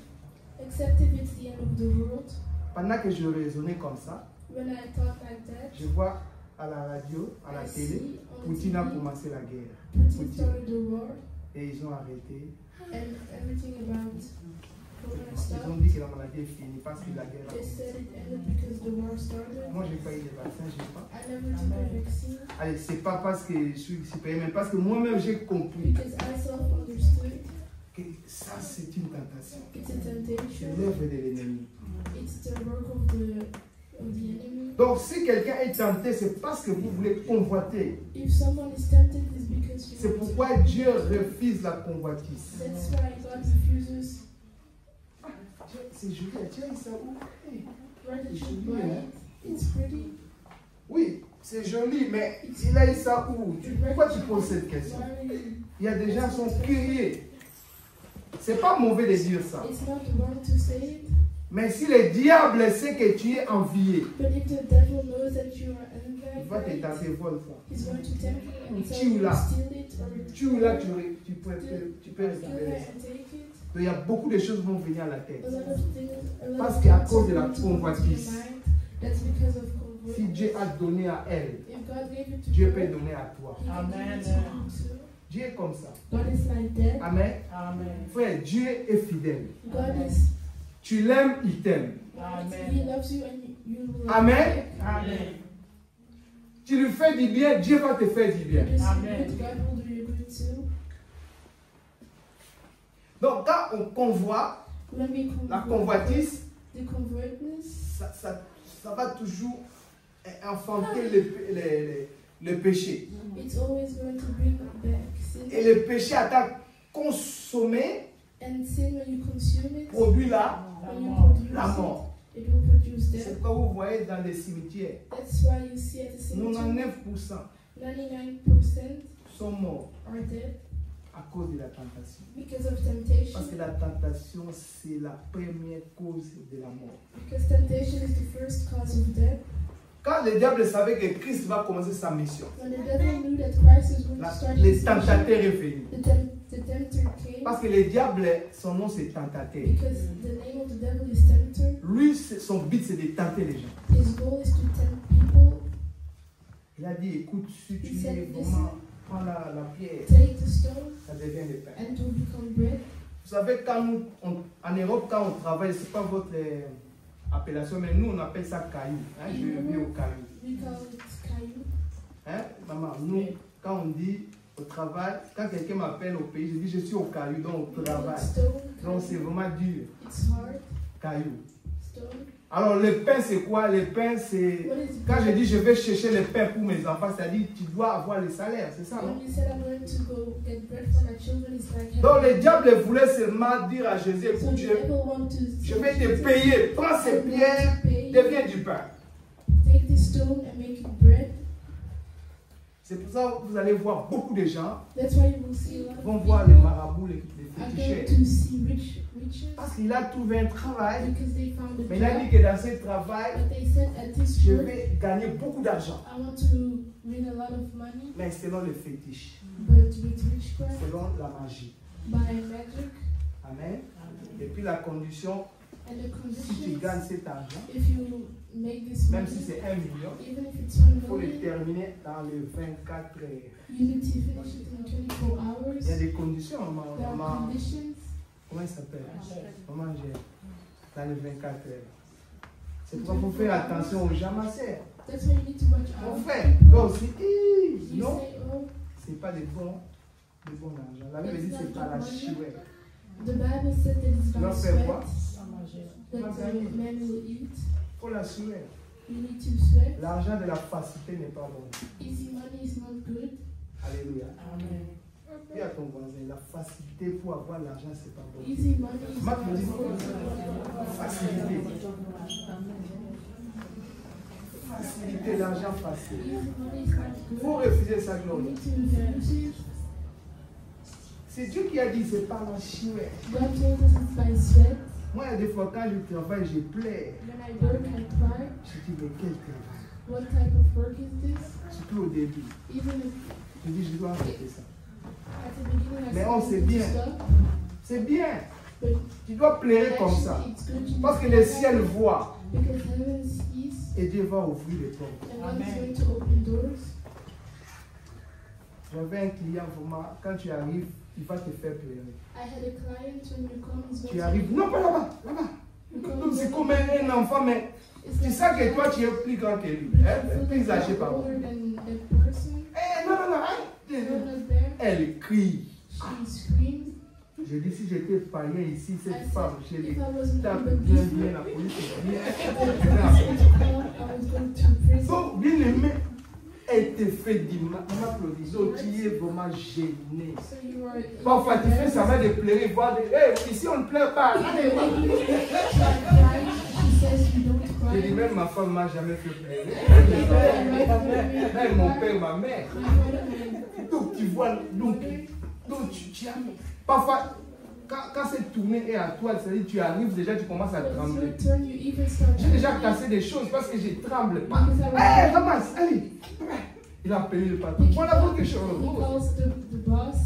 Speaker 2: except if it's the end of the world.
Speaker 1: Pendant que je raisonnais comme ça,
Speaker 2: When I thought like that,
Speaker 1: je vois à la radio, à la
Speaker 2: I
Speaker 1: télé,
Speaker 2: see on
Speaker 1: Poutine a
Speaker 2: TV,
Speaker 1: commencé la guerre.
Speaker 2: Putin started the war
Speaker 1: Et ils ont arrêté.
Speaker 2: and everything about Corona
Speaker 1: Ils ont
Speaker 2: stuff.
Speaker 1: dit que la maladie est finie parce que la guerre a
Speaker 2: They
Speaker 1: commencé.
Speaker 2: said it ended because the war started.
Speaker 1: Moi, j'ai pas eu de vaccin, je n'ai pas.
Speaker 2: I never took a vaccine
Speaker 1: Allez, c'est pas parce que je suis payé, mais parce que moi-même j'ai compris
Speaker 2: because I self-understood
Speaker 1: que ça c'est une tentation.
Speaker 2: it's a
Speaker 1: C'est
Speaker 2: temptation.
Speaker 1: l'œuvre de l'ennemi.
Speaker 2: It's the work of the enemy.
Speaker 1: Donc, si quelqu'un est tenté, c'est parce que vous voulez convoiter.
Speaker 2: If someone is tempted, it's because you
Speaker 1: C'est
Speaker 2: want
Speaker 1: pourquoi
Speaker 2: to.
Speaker 1: Dieu refuse la convoitise.
Speaker 2: That's why God refuses.
Speaker 1: C'est joli, tiens, ça où? Hey.
Speaker 2: Right, it
Speaker 1: It's
Speaker 2: should
Speaker 1: joli,
Speaker 2: buy
Speaker 1: hein?
Speaker 2: it. It's pretty.
Speaker 1: Oui, c'est joli, mais il a eu ça où? Pourquoi tu poses cette question?
Speaker 2: Why-
Speaker 1: Il y a des gens qui sont curieux. C'est pas mauvais de dire ça.
Speaker 2: It's not wrong to say it,
Speaker 1: Mais si le diable sait que tu es envié,
Speaker 2: but if the devil knows that you are
Speaker 1: il va te
Speaker 2: envied,
Speaker 1: tenter vol ça.
Speaker 2: he's going to tempt you and tell
Speaker 1: Tu
Speaker 2: you
Speaker 1: là.
Speaker 2: to steal it or
Speaker 1: Tu là, tu peux
Speaker 2: kill
Speaker 1: récupérer
Speaker 2: it
Speaker 1: ça.
Speaker 2: and take it.
Speaker 1: Donc, il y a beaucoup de choses qui vont venir à la tête.
Speaker 2: A lot of things, a lot
Speaker 1: Parce
Speaker 2: of
Speaker 1: qu'à
Speaker 2: things
Speaker 1: cause de la
Speaker 2: are going to come to your
Speaker 1: convoitise.
Speaker 2: mind. That's because of
Speaker 1: Si
Speaker 2: convoitise.
Speaker 1: Dieu a donné à elle,
Speaker 2: If God gave it to
Speaker 1: Dieu
Speaker 2: her,
Speaker 1: peut donner à toi.
Speaker 2: He can give
Speaker 3: Amen.
Speaker 2: it to you too.
Speaker 1: Dieu est comme ça.
Speaker 2: God is like that.
Speaker 1: Amen.
Speaker 3: Amen.
Speaker 1: Frère, Dieu est fidèle.
Speaker 2: God is.
Speaker 1: Tu l'aimes, il t'aime.
Speaker 3: Amen.
Speaker 2: He loves you and you will love
Speaker 1: Amen.
Speaker 2: him.
Speaker 3: Amen.
Speaker 1: Tu lui fais du bien, Dieu va te faire du bien.
Speaker 2: You do
Speaker 3: Amen.
Speaker 2: good, God will do you good too.
Speaker 1: Donc, quand on convoite,
Speaker 2: When we
Speaker 1: la convoitise,
Speaker 2: the convoitise,
Speaker 1: ça va toujours enfanter le péché.
Speaker 2: it's always going to bring back sin.
Speaker 1: Et le péché, à ta consommer,
Speaker 2: And sin, when you consume it,
Speaker 1: produit la
Speaker 2: when you produce
Speaker 1: la mort.
Speaker 2: it will produce
Speaker 1: C'est
Speaker 2: death.
Speaker 1: pourquoi vous voyez dans les cimetières,
Speaker 2: That's why you see at the cemetery,
Speaker 1: 99%
Speaker 2: 99%
Speaker 1: sont morts
Speaker 2: are dead
Speaker 1: à cause de la tentation.
Speaker 2: because of
Speaker 1: Parce
Speaker 2: temptation.
Speaker 1: que la tentation, c'est la première cause de la mort.
Speaker 2: Because temptation is the first cause of death.
Speaker 1: Quand le diable savait que Christ va commencer sa mission,
Speaker 2: When the devil knew that Christ is going to start
Speaker 1: le
Speaker 2: his mission,
Speaker 1: tentateur est venu.
Speaker 2: the tempter came.
Speaker 1: Parce que le diable, son nom c'est tentateur.
Speaker 2: Because the name of the devil is tempter.
Speaker 1: Lui, son but c'est de tenter les gens.
Speaker 2: His goal is to tempt people.
Speaker 1: Il a dit, écoute, si tu
Speaker 2: He said,
Speaker 1: es vraiment, prends la pierre,
Speaker 2: Take the stone
Speaker 1: ça devient le pain.
Speaker 2: and to become bread.
Speaker 1: Vous savez, quand en Europe, quand on travaille, c'est pas votre appellation, mais nous on appelle ça caillou. Hein, je vis au caillou.
Speaker 2: We call it caillou.
Speaker 1: Hein, maman, nous, quand on dit au travail, quand quelqu'un m'appelle au pays, je dis je suis au caillou, donc au
Speaker 2: We call
Speaker 1: travail.
Speaker 2: it stone.
Speaker 1: Donc c'est vraiment dur,
Speaker 2: It's hard.
Speaker 1: caillou.
Speaker 2: Stone.
Speaker 1: Alors le pain c'est quoi? Le pain c'est...
Speaker 2: What is
Speaker 1: Quand je
Speaker 2: bread?
Speaker 1: dis je vais chercher le pain pour mes enfants, c'est-à-dire tu dois avoir le salaire, c'est ça, non?
Speaker 2: When you said I'm going to go get bread for my children, it's like
Speaker 1: Donc le diable voulait seulement dire à Jésus,
Speaker 2: so
Speaker 1: écoute,
Speaker 2: the devil want to
Speaker 1: je vais te payer, prends ces pierres, deviens du pain.
Speaker 2: stone and make it bread.
Speaker 1: C'est pour ça que vous allez voir beaucoup de gens
Speaker 2: That's why you will see a lot
Speaker 1: vont
Speaker 2: of
Speaker 1: voir les
Speaker 2: people
Speaker 1: marabouts, les
Speaker 2: are
Speaker 1: féticheurs.
Speaker 2: going to see riches
Speaker 1: Parce qu'il a trouvé un travail,
Speaker 2: because they found a
Speaker 1: mais il a
Speaker 2: job.
Speaker 1: dit que dans ce travail,
Speaker 2: But they said at this
Speaker 1: je
Speaker 2: work,
Speaker 1: vais gagner beaucoup d'argent.
Speaker 2: I want to win a lot of money,
Speaker 1: Mais selon le fétiche,
Speaker 2: but with witchcraft,
Speaker 1: selon la magie.
Speaker 2: by magic,
Speaker 1: Amen. Et puis la condition,
Speaker 2: and the
Speaker 1: si tu
Speaker 2: conditions,
Speaker 1: gagnes cet argent,
Speaker 2: if you make this
Speaker 1: même
Speaker 2: money,
Speaker 1: si c'est 1 million,
Speaker 2: even if it's 1
Speaker 1: il faut le
Speaker 2: million,
Speaker 1: terminer dans les 24 heures.
Speaker 2: you need to finish it in 24 hours.
Speaker 1: Il y a des conditions,
Speaker 2: There are
Speaker 1: maman,
Speaker 2: conditions.
Speaker 1: comment il s'appelle? Maman gère dans les 24 heures. C'est pourquoi il faut faire attention aux gens, ma sœur.
Speaker 2: That's why you need to watch
Speaker 1: Mon
Speaker 2: out.
Speaker 1: frère, toi aussi,
Speaker 2: You
Speaker 1: non,
Speaker 2: say, oh,
Speaker 1: c'est pas des bons argent. La Bible dit que c'est pas la chouette.
Speaker 2: the Bible said that it's
Speaker 1: Tu dois
Speaker 2: by
Speaker 1: faire quoi?
Speaker 2: sweat that the man will eat.
Speaker 1: Pour la chouette.
Speaker 2: You need to sweat.
Speaker 1: L'argent de la facilité n'est pas bon.
Speaker 2: Easy money is not good.
Speaker 1: Alléluia.
Speaker 3: Amen.
Speaker 1: Dis à ton voisin, la facilité pour avoir l'argent, c'est pas bon.
Speaker 2: Easy money is
Speaker 1: Marc
Speaker 2: not
Speaker 1: me dit,
Speaker 2: good.
Speaker 1: facilité. Facilité, l'argent facile.
Speaker 2: Easy money is not
Speaker 1: Il
Speaker 2: good.
Speaker 1: faut refuser sa
Speaker 2: You
Speaker 1: gloire.
Speaker 2: need to refuse it.
Speaker 1: C'est Dieu qui a dit, c'est pas la chouette.
Speaker 2: God told us it's by sweat.
Speaker 1: Moi, il y a des fois, quand je travaille, je pleure.
Speaker 2: When I work, I cry.
Speaker 1: Je dis, mais quel travail.
Speaker 2: What type of work is this?
Speaker 1: Surtout au début.
Speaker 2: Even if
Speaker 1: Je dis, je dois arrêter ça.
Speaker 2: at the beginning I
Speaker 1: Mais
Speaker 2: said
Speaker 1: on
Speaker 2: I
Speaker 1: sait
Speaker 2: need to
Speaker 1: bien.
Speaker 2: stop,
Speaker 1: C'est bien.
Speaker 2: but
Speaker 1: Tu dois pleurer comme ça.
Speaker 2: actually it's good to
Speaker 1: Parce que
Speaker 2: do
Speaker 1: le
Speaker 2: that
Speaker 1: ciel voit.
Speaker 2: because heaven sees
Speaker 1: Et Dieu va ouvrir les portes.
Speaker 2: and God is
Speaker 3: Amen.
Speaker 2: going to open doors.
Speaker 1: J'avais un client, vraiment, quand tu arrives, il va te faire pleurer.
Speaker 2: I had a client when you come, he's going
Speaker 1: Tu
Speaker 2: to
Speaker 1: arrives, non pas là-bas, là-bas. Donc c'est comme un enfant, mais
Speaker 2: It's
Speaker 1: tu
Speaker 2: like
Speaker 1: sais que toi tu es plus grand que lui.
Speaker 2: you
Speaker 1: Hein?
Speaker 2: feel
Speaker 1: Plus
Speaker 2: like
Speaker 1: âgé
Speaker 2: you're
Speaker 1: par moi.
Speaker 2: older than that person.
Speaker 1: Non, non, non,
Speaker 2: You're
Speaker 1: hein?
Speaker 2: not there.
Speaker 1: Elle crie.
Speaker 2: She screamed.
Speaker 1: Je dis, si j'étais païen ici,
Speaker 2: I
Speaker 1: cette
Speaker 2: said,
Speaker 1: femme, je
Speaker 2: if
Speaker 1: l'ai
Speaker 2: I was
Speaker 1: tape
Speaker 2: not
Speaker 1: bien,
Speaker 2: different,
Speaker 1: bien, la police est bien.
Speaker 2: I was going to prison.
Speaker 1: Donc, bien aimé, elle te fait du mal. M'applaudis. Donc, tu es vraiment gêné.
Speaker 2: So you are.
Speaker 1: Parfois, tu fais ça va de pleurer, voir des. Hey, ici on ne pleure pas. Allez,
Speaker 2: She says you don't
Speaker 1: je dis,
Speaker 2: cry.
Speaker 1: même ma femme ne m'a jamais fait pleurer.
Speaker 2: My
Speaker 1: Même mon père, ma mère.
Speaker 2: mother,
Speaker 1: Donc, tu vois, donc tu as. Parfois, quand cette tournée est à toi, c'est-à-dire tu arrives déjà, tu commences à
Speaker 2: when it's
Speaker 1: trembler.
Speaker 2: your turn, you even start.
Speaker 1: J'ai déjà cassé des choses parce que je tremble.
Speaker 2: Because I was-
Speaker 1: Hé, ramasse, allez. Il a appelé le patron. Voilà quelque
Speaker 2: He
Speaker 1: chose.
Speaker 2: calls the boss.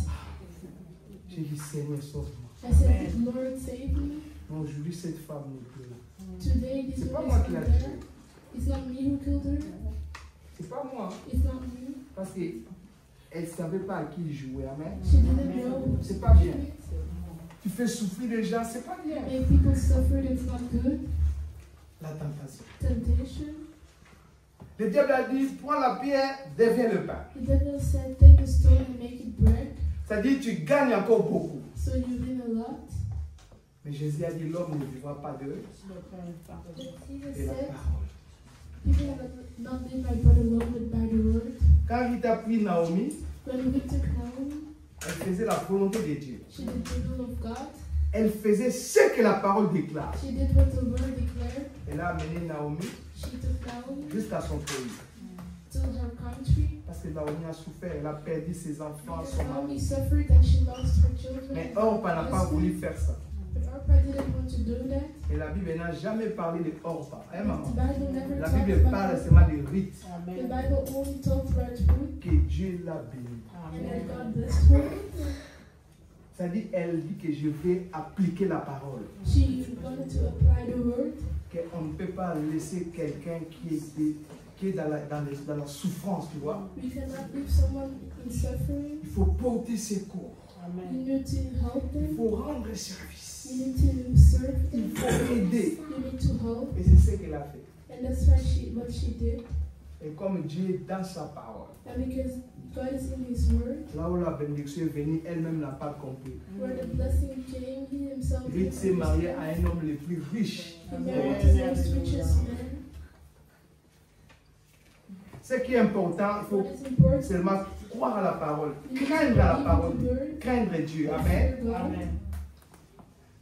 Speaker 1: J'ai dit, Seigneur, sauve-moi.
Speaker 2: I said, Lord, save me.
Speaker 1: Non, aujourd'hui, cette femme n'est plus là.
Speaker 2: Today, this
Speaker 1: C'est pas
Speaker 2: woman
Speaker 1: moi
Speaker 2: is
Speaker 1: qui l'ai
Speaker 2: not
Speaker 1: tuée.
Speaker 2: there. It's not me who killed her.
Speaker 1: C'est pas moi.
Speaker 2: It's not me.
Speaker 1: Parce qu'elle ne savait pas à qui il jouait. Amen.
Speaker 2: She didn't know.
Speaker 1: C'est pas bien. Tu fais souffrir les gens, c'est pas bien.
Speaker 2: Make people suffer, that's not good.
Speaker 1: La tentation.
Speaker 2: Temptation.
Speaker 1: Le diable a dit, prends la pierre, deviens le pain.
Speaker 2: The devil said, take a stone and make it bread.
Speaker 1: C'est-à-dire, tu gagnes encore beaucoup.
Speaker 2: So you win a lot.
Speaker 1: Mais Jésus a dit, l'homme ne vivra pas de
Speaker 2: But Jesus
Speaker 1: et la
Speaker 2: said,
Speaker 1: parole.
Speaker 2: people are not live by bread alone, but by the word.
Speaker 1: Quand il t'a pris Naomi,
Speaker 2: When we took Naomi,
Speaker 1: elle faisait la volonté de Dieu.
Speaker 2: she did the will of God.
Speaker 1: Elle faisait ce que la parole déclare.
Speaker 2: She did what the word declared.
Speaker 1: Elle a amené Naomi
Speaker 2: She took Naomi
Speaker 1: jusqu'à son pays.
Speaker 2: to her country.
Speaker 1: Parce que Naomi a souffert, elle a perdu ses enfants,
Speaker 2: Because
Speaker 1: son
Speaker 2: Naomi
Speaker 1: mari.
Speaker 2: suffered and she lost her children.
Speaker 1: Mais Orpa n'a pas voulu faire ça.
Speaker 2: But Orpah didn't want to do that.
Speaker 1: Et la Bible n'a jamais parlé de Orpa. Hein,
Speaker 2: The
Speaker 1: maman?
Speaker 2: Bible never
Speaker 1: La
Speaker 2: talks
Speaker 1: Bible parle
Speaker 2: about
Speaker 1: seulement des rites.
Speaker 2: The Bible only talks about food.
Speaker 1: Que Dieu l'a béni.
Speaker 2: And that God blessed her.
Speaker 1: C'est-à-dire, elle dit que je vais appliquer la parole.
Speaker 2: She wanted to apply the word.
Speaker 1: Qu'on ne peut pas laisser quelqu'un qui est dans la souffrance, tu vois.
Speaker 2: We cannot leave someone in suffering.
Speaker 1: Il faut porter secours.
Speaker 2: You need to help
Speaker 1: Il
Speaker 2: them.
Speaker 1: faut rendre service.
Speaker 2: You need to serve
Speaker 1: Il
Speaker 2: them.
Speaker 1: faut aider.
Speaker 2: You need to help.
Speaker 1: Et c'est ce qu'elle a fait.
Speaker 2: And that's why what she did.
Speaker 1: Et comme Dieu est dans sa parole,
Speaker 2: And because God is in His word,
Speaker 1: là où la bénédiction est venue, elle-même n'a pas compris.
Speaker 2: where the blessing came, He Himself
Speaker 1: Ruth
Speaker 2: didn't
Speaker 1: s'est mariée à
Speaker 2: understand.
Speaker 1: un homme le plus riche.
Speaker 2: He married the most richest man.
Speaker 1: Ce qui est important, il faut
Speaker 2: What is important?
Speaker 1: seulement croire à la parole,
Speaker 2: You need to
Speaker 1: craindre à la
Speaker 2: believe
Speaker 1: parole,
Speaker 2: in the word,
Speaker 1: craindre Dieu.
Speaker 2: fear
Speaker 1: Amen.
Speaker 2: God.
Speaker 3: Amen.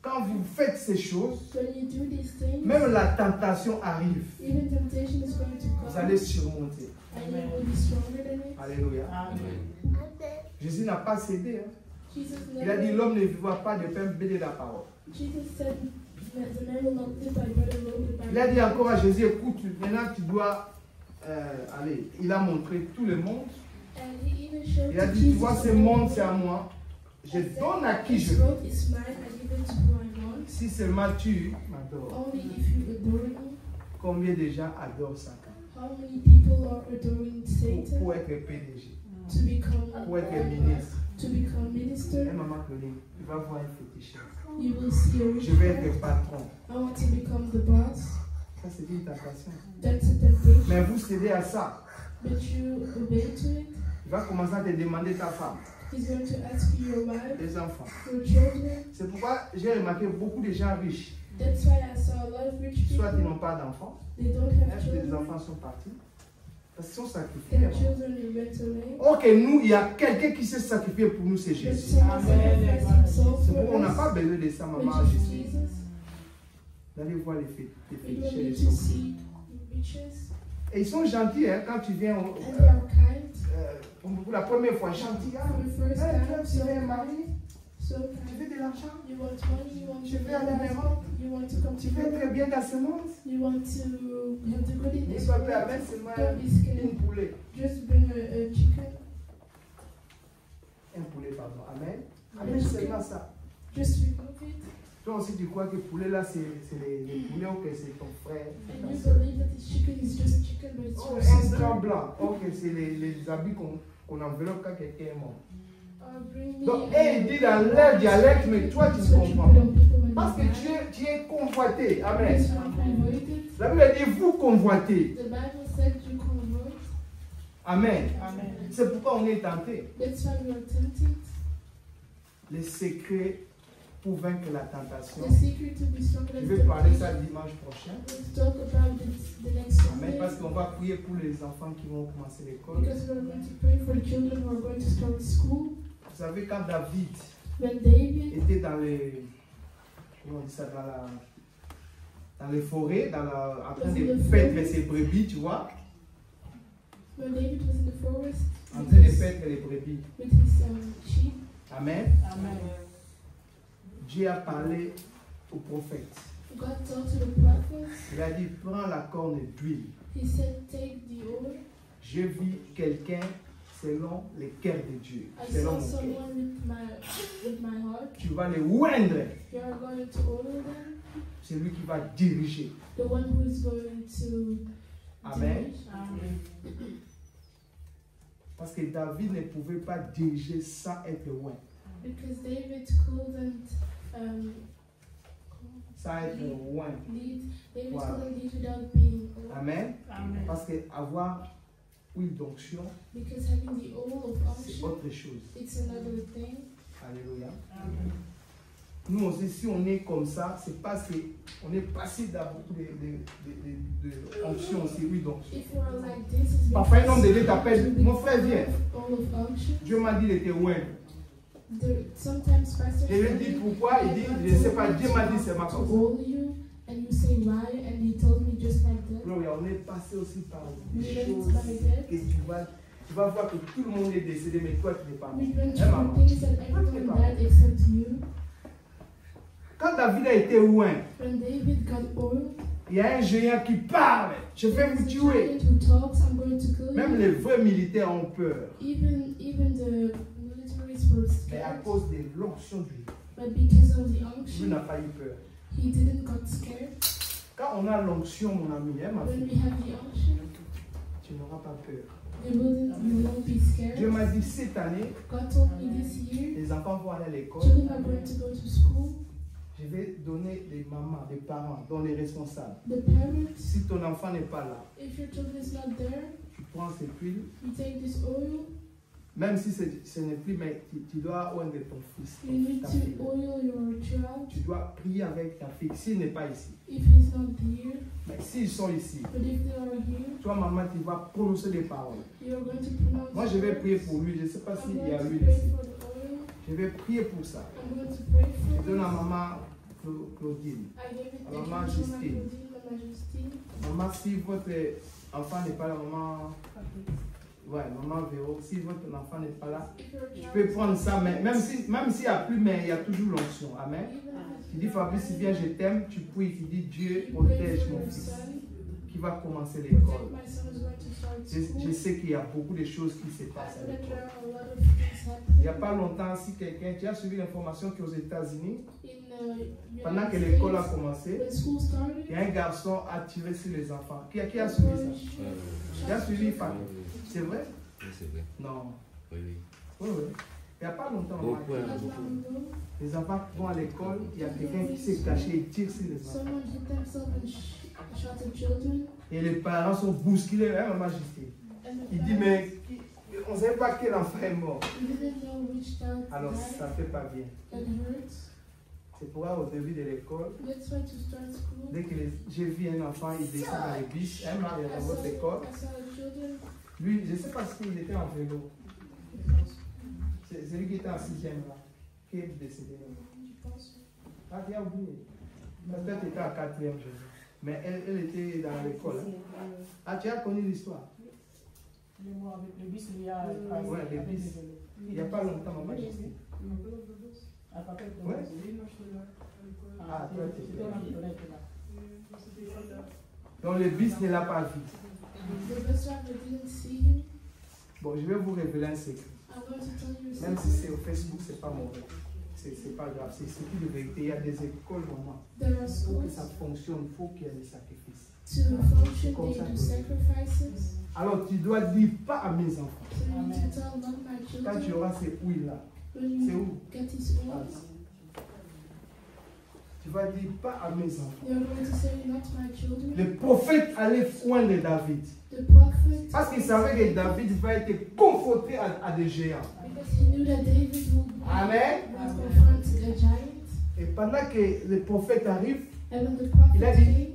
Speaker 1: quand vous faites ces choses,
Speaker 2: when you do these things,
Speaker 1: même la tentation arrive.
Speaker 2: even temptation is going to
Speaker 1: Vous
Speaker 2: come,
Speaker 1: allez surmonter.
Speaker 2: and you will be stronger than it.
Speaker 1: Alléluia.
Speaker 3: Amen.
Speaker 1: Jésus n'a pas cédé. Hein.
Speaker 2: Jesus
Speaker 1: Il a dit
Speaker 2: never,
Speaker 1: l'homme ne vivra pas de pain mais de la parole.
Speaker 2: Jesus said that the man will not live by bread alone, but by
Speaker 1: Il a dit encore à Jésus, écoute, maintenant tu dois aller. Il a montré tout le monde.
Speaker 2: And he even showed
Speaker 1: Il a
Speaker 2: to
Speaker 1: dit, tu
Speaker 2: Jesus
Speaker 1: vois, ce
Speaker 2: the
Speaker 1: monde
Speaker 2: whole
Speaker 1: c'est à
Speaker 2: world.
Speaker 1: moi. Je
Speaker 2: And said,
Speaker 1: donne à qui
Speaker 2: this
Speaker 1: je veux.
Speaker 2: world is mine, I give it to who I want.
Speaker 1: Si seulement tu m'adores.
Speaker 2: Only if you adore me.
Speaker 1: Combien de gens adorent Satan
Speaker 2: How many people are adoring Satan
Speaker 1: pour être PDG,
Speaker 2: to become
Speaker 1: pour être ministre.
Speaker 2: to become
Speaker 1: Et
Speaker 2: minister?
Speaker 1: maman Claudine, tu vas voir un féticheur.
Speaker 2: You will see a rich
Speaker 1: Je vais
Speaker 2: man.
Speaker 1: être patron.
Speaker 2: I want to become the boss.
Speaker 1: Ça c'est une tentation.
Speaker 2: That's a temptation.
Speaker 1: Mais vous cédez à ça.
Speaker 2: But you obey to it.
Speaker 1: Il va commencer à te demander ta femme,
Speaker 2: He's going to ask you your wife,
Speaker 1: tes enfants.
Speaker 2: your children.
Speaker 1: C'est pourquoi j'ai remarqué beaucoup de gens riches.
Speaker 2: That's why I saw a lot of rich
Speaker 1: Soit ils
Speaker 2: people.
Speaker 1: n'ont pas d'enfants,
Speaker 2: They don't have
Speaker 1: les
Speaker 2: children.
Speaker 1: enfants sont partis. Parce qu'ils sont sacrifiés.
Speaker 2: Their children went away.
Speaker 1: Ok, nous, il y a quelqu'un qui s'est sacrifié pour nous, c'est
Speaker 2: But
Speaker 1: Jésus.
Speaker 2: someone sacrificed himself
Speaker 1: C'est pourquoi on n'a
Speaker 2: for
Speaker 1: pas
Speaker 2: us,
Speaker 1: besoin de ça, maman
Speaker 2: which is
Speaker 1: Jésus.
Speaker 2: Jesus.
Speaker 1: D'aller voir les
Speaker 2: We don't
Speaker 1: féticheurs, les
Speaker 2: need to
Speaker 1: sorciers.
Speaker 2: see riches.
Speaker 1: Et ils sont gentils, hein, quand tu viens
Speaker 2: And they are kind.
Speaker 1: pour la première fois, gentil. Ah,
Speaker 2: For the first
Speaker 1: hey,
Speaker 2: time,
Speaker 1: tu es marié,
Speaker 2: so
Speaker 1: tu
Speaker 2: kind.
Speaker 1: veux de l'argent,
Speaker 2: You want money, you want
Speaker 1: tu
Speaker 2: to
Speaker 1: veux aller en Europe,
Speaker 2: you want to come
Speaker 1: tu veux
Speaker 2: together,
Speaker 1: être bien dans ce monde.
Speaker 2: you want to have the good in
Speaker 1: Ne
Speaker 2: this
Speaker 1: sois
Speaker 2: world.
Speaker 1: pas avec seulement
Speaker 2: Don't be scared.
Speaker 1: une poulet.
Speaker 2: Just bring a chicken.
Speaker 1: Un poulet, pardon. Amen. Amen, seulement ça.
Speaker 2: Just remove it.
Speaker 1: Toi aussi, tu crois que poulet là, c'est les poulets ou que c'est ton frère.
Speaker 2: And you believe that this chicken is just chicken, but it's
Speaker 1: Oh,
Speaker 2: your
Speaker 1: un
Speaker 2: sister.
Speaker 1: drap blanc. Ok, c'est les habits qu'on enveloppe quand quelqu'un est mort.
Speaker 2: Bring me
Speaker 1: Donc,
Speaker 2: a-
Speaker 1: il dit dans leur dialecte, mais toi, tu ne
Speaker 2: That's what you
Speaker 1: comprends
Speaker 2: put
Speaker 1: pas.
Speaker 2: on people when
Speaker 1: Parce que
Speaker 2: they die.
Speaker 1: tu es convoité. Amen.
Speaker 2: Yes, you are converted.
Speaker 1: La Bible dit, vous convoitez.
Speaker 2: The Bible said you convert.
Speaker 1: Amen.
Speaker 3: Amen.
Speaker 1: C'est pourquoi on est tenté.
Speaker 2: That's why we are tempted.
Speaker 1: Les secrets pour vaincre la tentation.
Speaker 2: The secret to be stronger
Speaker 1: Je
Speaker 2: than
Speaker 1: vais parler ça
Speaker 2: temptation.
Speaker 1: dimanche prochain.
Speaker 2: We'll talk about this the next
Speaker 1: Amen.
Speaker 2: Sunday.
Speaker 1: Parce qu'on va prier pour les enfants qui vont commencer l'école.
Speaker 2: Because we're going to pray for the children who are going to start school.
Speaker 1: Vous savez, quand David
Speaker 2: When David
Speaker 1: était dans les, comment on dit ça, dans les forêts, en train de paître ses brebis, tu vois,
Speaker 2: When David was in the forest
Speaker 1: en train de paître les brebis.
Speaker 2: with his sheep,
Speaker 1: Amen.
Speaker 3: Amen.
Speaker 1: Dieu a parlé au prophète.
Speaker 2: God talked to the prophets.
Speaker 1: Il a dit, prends la corne d'huile.
Speaker 2: He said, take the oil.
Speaker 1: Je vis quelqu'un selon les cœurs de Dieu,
Speaker 2: I
Speaker 1: selon
Speaker 2: saw
Speaker 1: mon cœur.
Speaker 2: someone with my heart.
Speaker 1: Tu vas les oindre.
Speaker 2: You are going to oil them.
Speaker 1: C'est lui qui va diriger.
Speaker 2: The one who is going to
Speaker 1: Amen.
Speaker 2: dirige.
Speaker 3: Amen.
Speaker 1: Parce que David ne pouvait pas diriger sans être loin.
Speaker 2: Because David couldn't
Speaker 1: Sans être loin.
Speaker 2: lead. David
Speaker 1: Wow.
Speaker 2: couldn't lead without being oiled.
Speaker 1: Amen.
Speaker 3: Amen.
Speaker 1: Parce que avoir huile d'onction,
Speaker 2: Because having the oil of
Speaker 1: c'est
Speaker 2: unction,
Speaker 1: autre chose.
Speaker 2: it's another thing.
Speaker 1: Alléluia.
Speaker 3: Amen.
Speaker 1: Nous aussi, si on est comme ça, c'est parce qu'on est passé dans beaucoup de onction aussi, huile d'onction.
Speaker 2: If you are like this, it's
Speaker 1: Parfois, un homme de Dieu
Speaker 2: because
Speaker 1: t'appelle,
Speaker 2: you
Speaker 1: mon
Speaker 2: be
Speaker 1: frère, viens.
Speaker 2: full of unction.
Speaker 1: Dieu m'a dit, il était loin.
Speaker 2: Sometimes pastors
Speaker 1: Je lui dis pourquoi, il dit, je ne sais pas, Dieu m'a dit, c'est ma
Speaker 2: to
Speaker 1: cause.
Speaker 2: oil you, and you say why, and he told me just like that.
Speaker 1: Gloria, on est passé aussi par des
Speaker 2: We
Speaker 1: choses
Speaker 2: went by that.
Speaker 1: que tu vas voir que tout le monde est décédé, mais toi, tu n'es pas mort.
Speaker 2: We went
Speaker 1: Hein, maman?
Speaker 2: through things that everyone died except you.
Speaker 1: Quand David a été loin,
Speaker 2: When David got oiled,
Speaker 1: il y a un géant qui parle. Je vais vous
Speaker 2: there's a
Speaker 1: tuer.
Speaker 2: giant who talks, I'm going to kill
Speaker 1: Même
Speaker 2: you.
Speaker 1: les vrais militaires ont peur.
Speaker 2: Even the militaries were
Speaker 1: Mais à
Speaker 2: scared,
Speaker 1: cause de l'onction du
Speaker 2: but because of the
Speaker 1: Dieu
Speaker 2: unction,
Speaker 1: n'a pas eu peur.
Speaker 2: he didn't got scared.
Speaker 1: Quand on a l'onction, mon ami, hein, ma
Speaker 2: When
Speaker 1: fille,
Speaker 2: we have the unction,
Speaker 1: tu n'auras pas peur.
Speaker 2: you won't be
Speaker 1: Dieu
Speaker 2: scared.
Speaker 1: m'a dit cette année,
Speaker 2: God told me this year,
Speaker 1: les enfants vont aller à l'école.
Speaker 2: children are going to go to school.
Speaker 1: Je vais donner les mamans, les parents, dont les responsables.
Speaker 2: The parents,
Speaker 1: Si ton enfant n'est pas là,
Speaker 2: if your child is not there,
Speaker 1: tu prends cette huile,
Speaker 2: you take this oil.
Speaker 1: même si ce n'est plus, mais tu dois oindre ton fils,
Speaker 2: You need
Speaker 1: ta
Speaker 2: to
Speaker 1: fille.
Speaker 2: oil your child.
Speaker 1: Tu dois prier avec ta fille s'il n'est pas ici.
Speaker 2: If he's not here,
Speaker 1: Mais s'ils sont ici,
Speaker 2: but if they are here,
Speaker 1: toi, maman, tu vas prononcer des paroles.
Speaker 2: you are going to pronounce.
Speaker 1: Moi, je vais
Speaker 2: words.
Speaker 1: prier pour lui. Je ne sais pas
Speaker 2: I'm
Speaker 1: s'il y
Speaker 2: going
Speaker 1: a
Speaker 2: to
Speaker 1: l'huile
Speaker 2: pray
Speaker 1: ici.
Speaker 2: for the oil.
Speaker 1: Je vais prier pour ça.
Speaker 2: I'm going to pray
Speaker 1: Je
Speaker 2: for
Speaker 1: donne à
Speaker 2: this.
Speaker 1: maman Claudine.
Speaker 2: I gave it to
Speaker 1: Maman
Speaker 2: Mama
Speaker 1: Justine.
Speaker 2: Claudine, Mama Justine.
Speaker 1: Maman, si votre enfant n'est pas là, maman... Ouais, maman Véro, si votre enfant n'est pas là,
Speaker 2: If your
Speaker 1: tu
Speaker 2: child
Speaker 1: peux
Speaker 2: is
Speaker 1: prendre ça,
Speaker 2: absent,
Speaker 1: mais même s'il n'y a plus, mais il y a toujours l'onction. Amen.
Speaker 2: even if
Speaker 1: Tu dis, Fabrice, si bien je t'aime, tu pries, tu dis, Dieu
Speaker 2: you pray
Speaker 1: protège
Speaker 2: for
Speaker 1: mon
Speaker 2: your
Speaker 1: fils
Speaker 2: son,
Speaker 1: qui va commencer
Speaker 2: protect
Speaker 1: l'école.
Speaker 2: my son who's going to start
Speaker 1: Je
Speaker 2: school.
Speaker 1: sais qu'il y a beaucoup de choses qui se
Speaker 2: I
Speaker 1: passent à
Speaker 2: know that there
Speaker 1: l'école.
Speaker 2: are a lot of things
Speaker 1: Il n'y a
Speaker 2: happening
Speaker 1: pas longtemps, si quelqu'un, tu as suivi l'information qu'aux États-Unis,
Speaker 2: in
Speaker 1: pendant que
Speaker 2: United
Speaker 1: l'école a
Speaker 2: States,
Speaker 1: commencé,
Speaker 2: when school started.
Speaker 1: il y a un garçon a tiré sur les enfants. Qui a suivi ça? Tu as suivi, Fanny? C'est vrai?
Speaker 4: Oui, c'est vrai.
Speaker 1: Non.
Speaker 4: Oui, oui.
Speaker 1: Oui, oui. Il n'y a pas longtemps.
Speaker 4: Beaucoup,
Speaker 1: maman.
Speaker 4: hein, beaucoup.
Speaker 1: Les enfants vont à l'école, il y a quelqu'un qui s'est caché et tire sur les enfants.
Speaker 2: Someone hit themselves and shot the children.
Speaker 1: Et les parents sont bousculés, hein, maman Justine.
Speaker 2: And the
Speaker 1: Il dit, mais on ne savait pas quel enfant est mort.
Speaker 2: we didn't know which child
Speaker 1: Alors, ça
Speaker 2: died.
Speaker 1: ne fait pas bien.
Speaker 2: That hurts.
Speaker 1: C'est pourquoi au début de l'école,
Speaker 2: That's why to start school.
Speaker 1: dès que j'ai vu un enfant, il descend dans les bus, il est dans votre école.
Speaker 2: I saw the children.
Speaker 1: Lui, je ne sais pas s'il était en vélo. C'est lui qui était en 6e là, qui est décédé.
Speaker 2: Je pense.
Speaker 1: Ah, tu as oublié. Peut-être qu'il était en 4e, je sais. Mais elle était dans l'école. Hein. Ah, tu as connu l'histoire?
Speaker 3: Avec le bus, il y a.
Speaker 1: Ouais, les bus. Il n'y a pas longtemps, maman Justine. Ouais. Ah, toi, tu étais là. Donc, le bus ne l'a pas vu.
Speaker 2: The bus driver didn't see him.
Speaker 1: Bon, je vais vous révéler un secret.
Speaker 2: I'm going to tell you
Speaker 1: Même si
Speaker 2: something.
Speaker 1: c'est au Facebook, c'est pas mauvais. C'est pas grave. C'est ce qui de vérité. Il y a des écoles, maman.
Speaker 2: There are
Speaker 1: Pour que
Speaker 2: schools
Speaker 1: ça fonctionne, il faut qu'il y ait des sacrifices.
Speaker 2: to function,
Speaker 1: Comme
Speaker 2: they
Speaker 1: ça
Speaker 2: do
Speaker 1: que-
Speaker 2: sacrifices.
Speaker 1: Alors, tu dois dire pas à mes enfants.
Speaker 2: So you need to tell not my
Speaker 1: Quand tu
Speaker 2: children
Speaker 1: auras ces ouïes-là,
Speaker 2: when
Speaker 1: c'est
Speaker 2: you
Speaker 1: où?
Speaker 2: get his
Speaker 1: Ah,
Speaker 2: oils.
Speaker 1: tu vas dire pas à mes enfants.
Speaker 2: You're going to say not my children.
Speaker 1: Le prophète allait foindre David.
Speaker 2: The prophet.
Speaker 1: Parce qu'il savait que David va être confronté à des géants.
Speaker 2: Because he knew that David would
Speaker 1: Amen.
Speaker 2: confront a giant.
Speaker 1: Et pendant que le prophète arrive,
Speaker 2: And when the prophet
Speaker 1: Il a dit-
Speaker 2: came,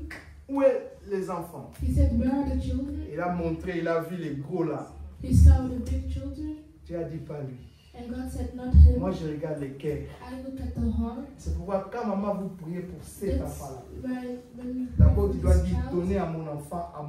Speaker 1: où sont les enfants?
Speaker 2: he said, "Where are the children?"
Speaker 1: Il a montré, il a vu les gros là.
Speaker 2: He saw the big children.
Speaker 1: Tu as dit pas lui.
Speaker 2: And God said, "Not him."
Speaker 1: Moi, je regarde les cœurs.
Speaker 2: I look at the heart.
Speaker 1: C'est pourquoi quand maman vous priez pour cet
Speaker 2: That's
Speaker 1: enfant-là,
Speaker 2: when you pray
Speaker 1: d'abord
Speaker 2: for
Speaker 1: tu dois
Speaker 2: this
Speaker 1: dire
Speaker 2: child,
Speaker 1: donner à mon enfant, à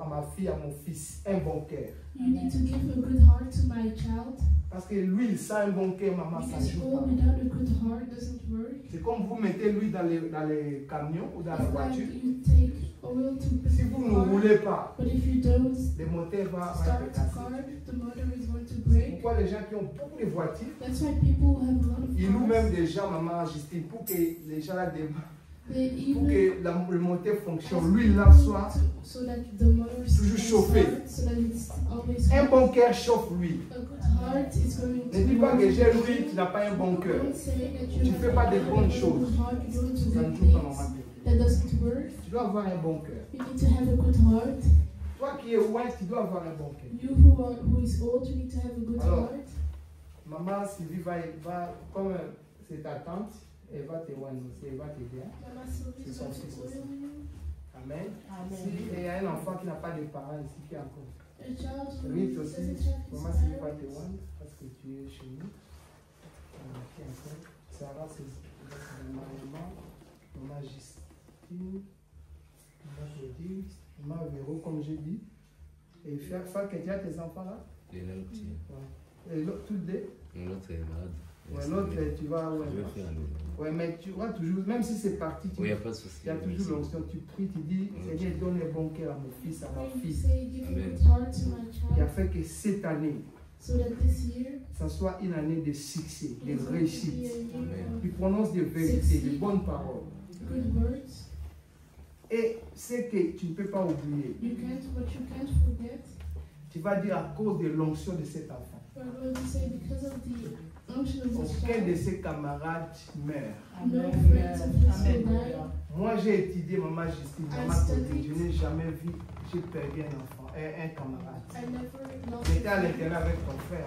Speaker 1: ma fille, à mon fils, un bon cœur.
Speaker 2: you need to give a good heart to my child.
Speaker 1: Parce que lui, il sent un bon cœur, maman, ça
Speaker 2: Because
Speaker 1: joue
Speaker 2: all
Speaker 1: pas.
Speaker 2: without a good heart doesn't work.
Speaker 1: C'est comme vous mettez lui dans les camions ou dans la
Speaker 2: It's like
Speaker 1: voiture.
Speaker 2: you take oil to put
Speaker 1: Si
Speaker 2: in
Speaker 1: vous
Speaker 2: the
Speaker 1: ne
Speaker 2: car,
Speaker 1: roulez pas,
Speaker 2: but if you don't
Speaker 1: le moteur va
Speaker 2: start
Speaker 1: être
Speaker 2: the
Speaker 1: cassé.
Speaker 2: car, the motor is going to
Speaker 1: C'est
Speaker 2: break.
Speaker 1: pourquoi les gens qui ont beaucoup de voitures,
Speaker 2: That's why people who have a lot of
Speaker 1: ils louent même
Speaker 2: cars,
Speaker 1: des gens, maman Justine, pour que les gens là démarrent.
Speaker 2: they
Speaker 1: Pour
Speaker 2: even
Speaker 1: que le moteur fonctionne,
Speaker 2: ask
Speaker 1: l'huile là
Speaker 2: people
Speaker 1: soit.
Speaker 2: so that the motor
Speaker 1: toujours
Speaker 2: can
Speaker 1: chauffé.
Speaker 2: start, so that it's always
Speaker 1: Un
Speaker 2: hot.
Speaker 1: bon cœur chauffe l'huile.
Speaker 2: A good heart is going to
Speaker 1: Ne dis pas que
Speaker 2: work.
Speaker 1: j'ai l'huile, tu n'as pas un bon cœur.
Speaker 2: Don't say that you
Speaker 1: Tu
Speaker 2: have
Speaker 1: fais pas de
Speaker 2: a
Speaker 1: bonnes
Speaker 2: good
Speaker 1: choses.
Speaker 2: heart, you're doing
Speaker 1: Ça
Speaker 2: good
Speaker 1: ne joue pas
Speaker 2: things
Speaker 1: maman.
Speaker 2: that doesn't work.
Speaker 1: Tu dois avoir un bon cœur.
Speaker 2: You need to have a good heart.
Speaker 1: Toi qui es white, tu dois avoir un bon cœur.
Speaker 2: You who is old, you need to have a good
Speaker 1: Alors,
Speaker 2: heart.
Speaker 1: Maman Sylvie va comme c'est ta tante, elle va te voir aussi, elle va t'aider. Hein?
Speaker 2: Mama Sylvie is
Speaker 1: C'est son
Speaker 2: going
Speaker 1: fils
Speaker 2: to
Speaker 1: aussi.
Speaker 2: oil you.
Speaker 1: Amen.
Speaker 3: Amen.
Speaker 1: Si il y a un enfant qui n'a pas de parents ici qui est encore.
Speaker 2: A child who
Speaker 1: Oui, toi
Speaker 2: doesn't
Speaker 1: aussi,
Speaker 2: have his
Speaker 1: maman Sylvie va
Speaker 2: parents.
Speaker 1: te voir parce que tu es chez nous. Qui est encore? Sarah, c'est maman, maman Justine, maman Claudine, maman Véro, comme j'ai dit. Et faire que tu as tes enfants là.
Speaker 4: Il est là le petit.
Speaker 1: Et l'autre, toutes deux.
Speaker 4: L'autre est malade.
Speaker 1: Ouais, l'autre, tu vas. Ouais,
Speaker 4: Je vais faire un
Speaker 1: ouais, mais tu vois toujours, même si c'est parti,
Speaker 4: Oui, il n'y a pas de souci.
Speaker 1: il y a toujours l'onction. Tu pries, tu dis, Seigneur, donne un bon cœur à mon fils, à ma
Speaker 2: You
Speaker 1: fille,
Speaker 2: say, give a
Speaker 4: Amen.
Speaker 2: good heart to my
Speaker 1: qui a
Speaker 2: child,
Speaker 1: fait que cette année,
Speaker 2: so that this year
Speaker 1: ça soit une année de succès, de
Speaker 2: is going to be
Speaker 1: réussite.
Speaker 2: a year
Speaker 4: Amen.
Speaker 1: Tu prononces des vérités, de bonnes paroles.
Speaker 2: of good words.
Speaker 1: Et c'est que tu ne peux pas oublier.
Speaker 2: You can't, what you can't forget.
Speaker 1: Tu vas dire à cause de l'onction de cet enfant.
Speaker 2: We're going to say because of the unction of this
Speaker 1: Aucun de
Speaker 2: child,
Speaker 1: ses camarades meurt.
Speaker 2: no
Speaker 3: Amen.
Speaker 2: friends of his will
Speaker 3: Amen.
Speaker 2: die.
Speaker 1: Moi, j'ai étudié Maman Justine,
Speaker 2: I
Speaker 1: Maman Claudine.
Speaker 2: studied.
Speaker 1: Je n'ai jamais vu, j'ai perdu un enfant, un camarade.
Speaker 2: I never lost
Speaker 1: J'étais à
Speaker 2: a
Speaker 1: l'intérieur avec ton frère,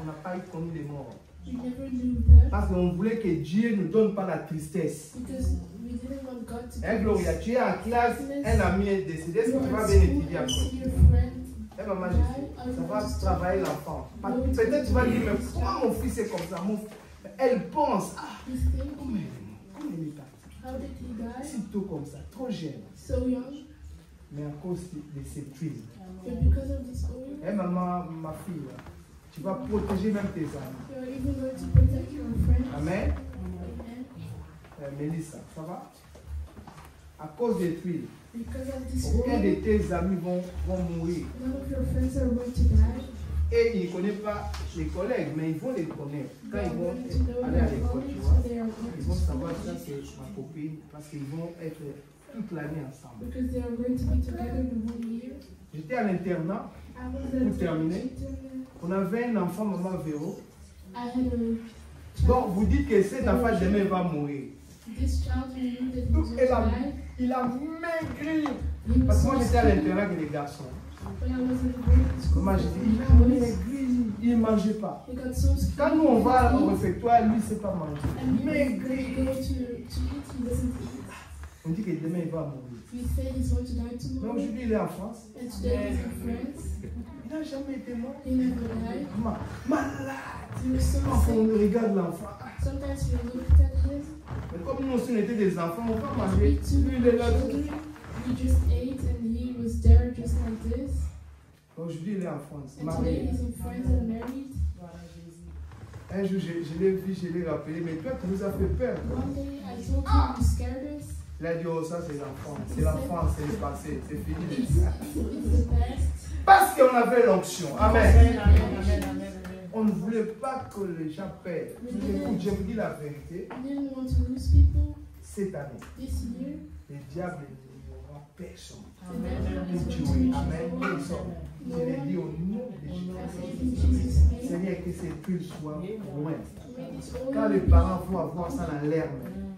Speaker 1: on n'a pas eu connu les morts.
Speaker 2: We never knew that
Speaker 1: Parce qu'on voulait que Dieu ne donne pas la tristesse.
Speaker 2: because we didn't want God to
Speaker 1: Hein, Gloria, tu es en classe, un ami est décédé, est-ce que tu
Speaker 2: You're
Speaker 1: vas
Speaker 2: at
Speaker 1: bien
Speaker 2: school
Speaker 1: étudier
Speaker 2: and see
Speaker 1: après?
Speaker 2: your friend
Speaker 1: Hein, Maman
Speaker 2: die.
Speaker 1: Justine, ça va travailler l'enfant. Peut-être tu vas dire, mais pourquoi mon fils est comme ça? Elle pense, ah,
Speaker 2: He's
Speaker 1: comment
Speaker 2: thinking,
Speaker 1: elle est partie?
Speaker 2: How did he die?
Speaker 1: Si tôt comme ça, trop jeune.
Speaker 2: So young.
Speaker 1: Mais à cause de cette huile.
Speaker 2: But because of this oil,
Speaker 1: Eh maman, ma fille, là, tu vas protéger même tes amis.
Speaker 2: you are even going to protect your friends.
Speaker 1: Amen.
Speaker 2: Amen.
Speaker 1: Mélissa, ça va? À cause de l'huile,
Speaker 2: Because of this
Speaker 1: aucun de
Speaker 2: oil,
Speaker 1: tes amis vont mourir.
Speaker 2: none of your friends are going to die.
Speaker 1: Et ils ne connaissent pas les collègues, mais ils vont les connaître. Quand
Speaker 2: They are
Speaker 1: ils vont
Speaker 2: going to know
Speaker 1: aller à
Speaker 2: their
Speaker 1: l'école, tu
Speaker 2: colleagues,
Speaker 1: vois,
Speaker 2: so they are going
Speaker 1: ils
Speaker 2: to
Speaker 1: vont savoir
Speaker 2: school
Speaker 1: ça c'est ma copine, parce qu'ils vont être toute l'année ensemble.
Speaker 2: because they are going to be together the whole year.
Speaker 1: J'étais à l'internat,
Speaker 2: I was
Speaker 1: Pour
Speaker 2: at
Speaker 1: terminer.
Speaker 2: Washington.
Speaker 1: on avait un enfant, maman Véro.
Speaker 2: I had a
Speaker 1: Donc
Speaker 2: child.
Speaker 1: vous dites que cet enfant demain va mourir.
Speaker 2: This child who knew that he was going
Speaker 1: Et
Speaker 2: to
Speaker 1: là,
Speaker 2: die.
Speaker 1: il a maigri.
Speaker 2: He was
Speaker 1: Parce que moi
Speaker 2: so
Speaker 1: j'étais à
Speaker 2: skinny.
Speaker 1: l'internat avec les garçons.
Speaker 2: When I was in grade school,
Speaker 1: Maman, j'ai dit, il a
Speaker 2: boys,
Speaker 1: maigri, il ne mangeait pas.
Speaker 2: he got so skinny.
Speaker 1: Quand nous on va au
Speaker 2: he
Speaker 1: réfectoire, lui il ne sait pas manger.
Speaker 2: and he
Speaker 1: Maigri.
Speaker 2: go to eat, he doesn't eat.
Speaker 1: On dit que demain il va mourir.
Speaker 2: He said he's going to die
Speaker 1: Mais
Speaker 2: tomorrow.
Speaker 1: aujourd'hui il est en France.
Speaker 2: And today he's in France.
Speaker 1: Il n'a jamais été mort.
Speaker 2: He never died.
Speaker 1: Malade.
Speaker 2: He was so
Speaker 1: Quand on
Speaker 2: sick.
Speaker 1: regarde l'enfant.
Speaker 2: Sometimes we looked at him.
Speaker 1: Mais comme nous aussi on était des enfants, on va
Speaker 2: We
Speaker 1: manger.
Speaker 2: too
Speaker 1: Lui il est là.
Speaker 2: children. We just ate and he was there just like this.
Speaker 1: Aujourd'hui il est en France.
Speaker 2: And today
Speaker 1: Marié.
Speaker 2: he's in France and married.
Speaker 1: Un jour je l'ai vu, je l'ai rappelé. Mais toi tu nous as fait peur.
Speaker 2: One day I told him you scared us.
Speaker 1: Il a dit oh ça c'est l'enfant. C'est l'enfant, c'est le passé. C'est fini.
Speaker 2: It's the past.
Speaker 1: Parce qu'on avait l'onction. Amen.
Speaker 3: Amen, amen, amen, amen.
Speaker 1: On ne voulait pas que les gens perdent. Écoute, je vous dis la vérité.
Speaker 2: I didn't want to lose people
Speaker 1: Cette année,
Speaker 2: this year.
Speaker 1: le diable n'aura personne.
Speaker 2: The devil is
Speaker 1: Pour
Speaker 2: going to
Speaker 1: tuer.
Speaker 2: reach
Speaker 1: Amen.
Speaker 2: us all.
Speaker 1: Personne. Je l'ai dit au nom de
Speaker 2: I
Speaker 1: Jésus.
Speaker 2: say in Jesus' name.
Speaker 1: Seigneur, que cette pluie soit loin.
Speaker 2: May this oil
Speaker 1: Quand les parents vont avoir ça dans l'air,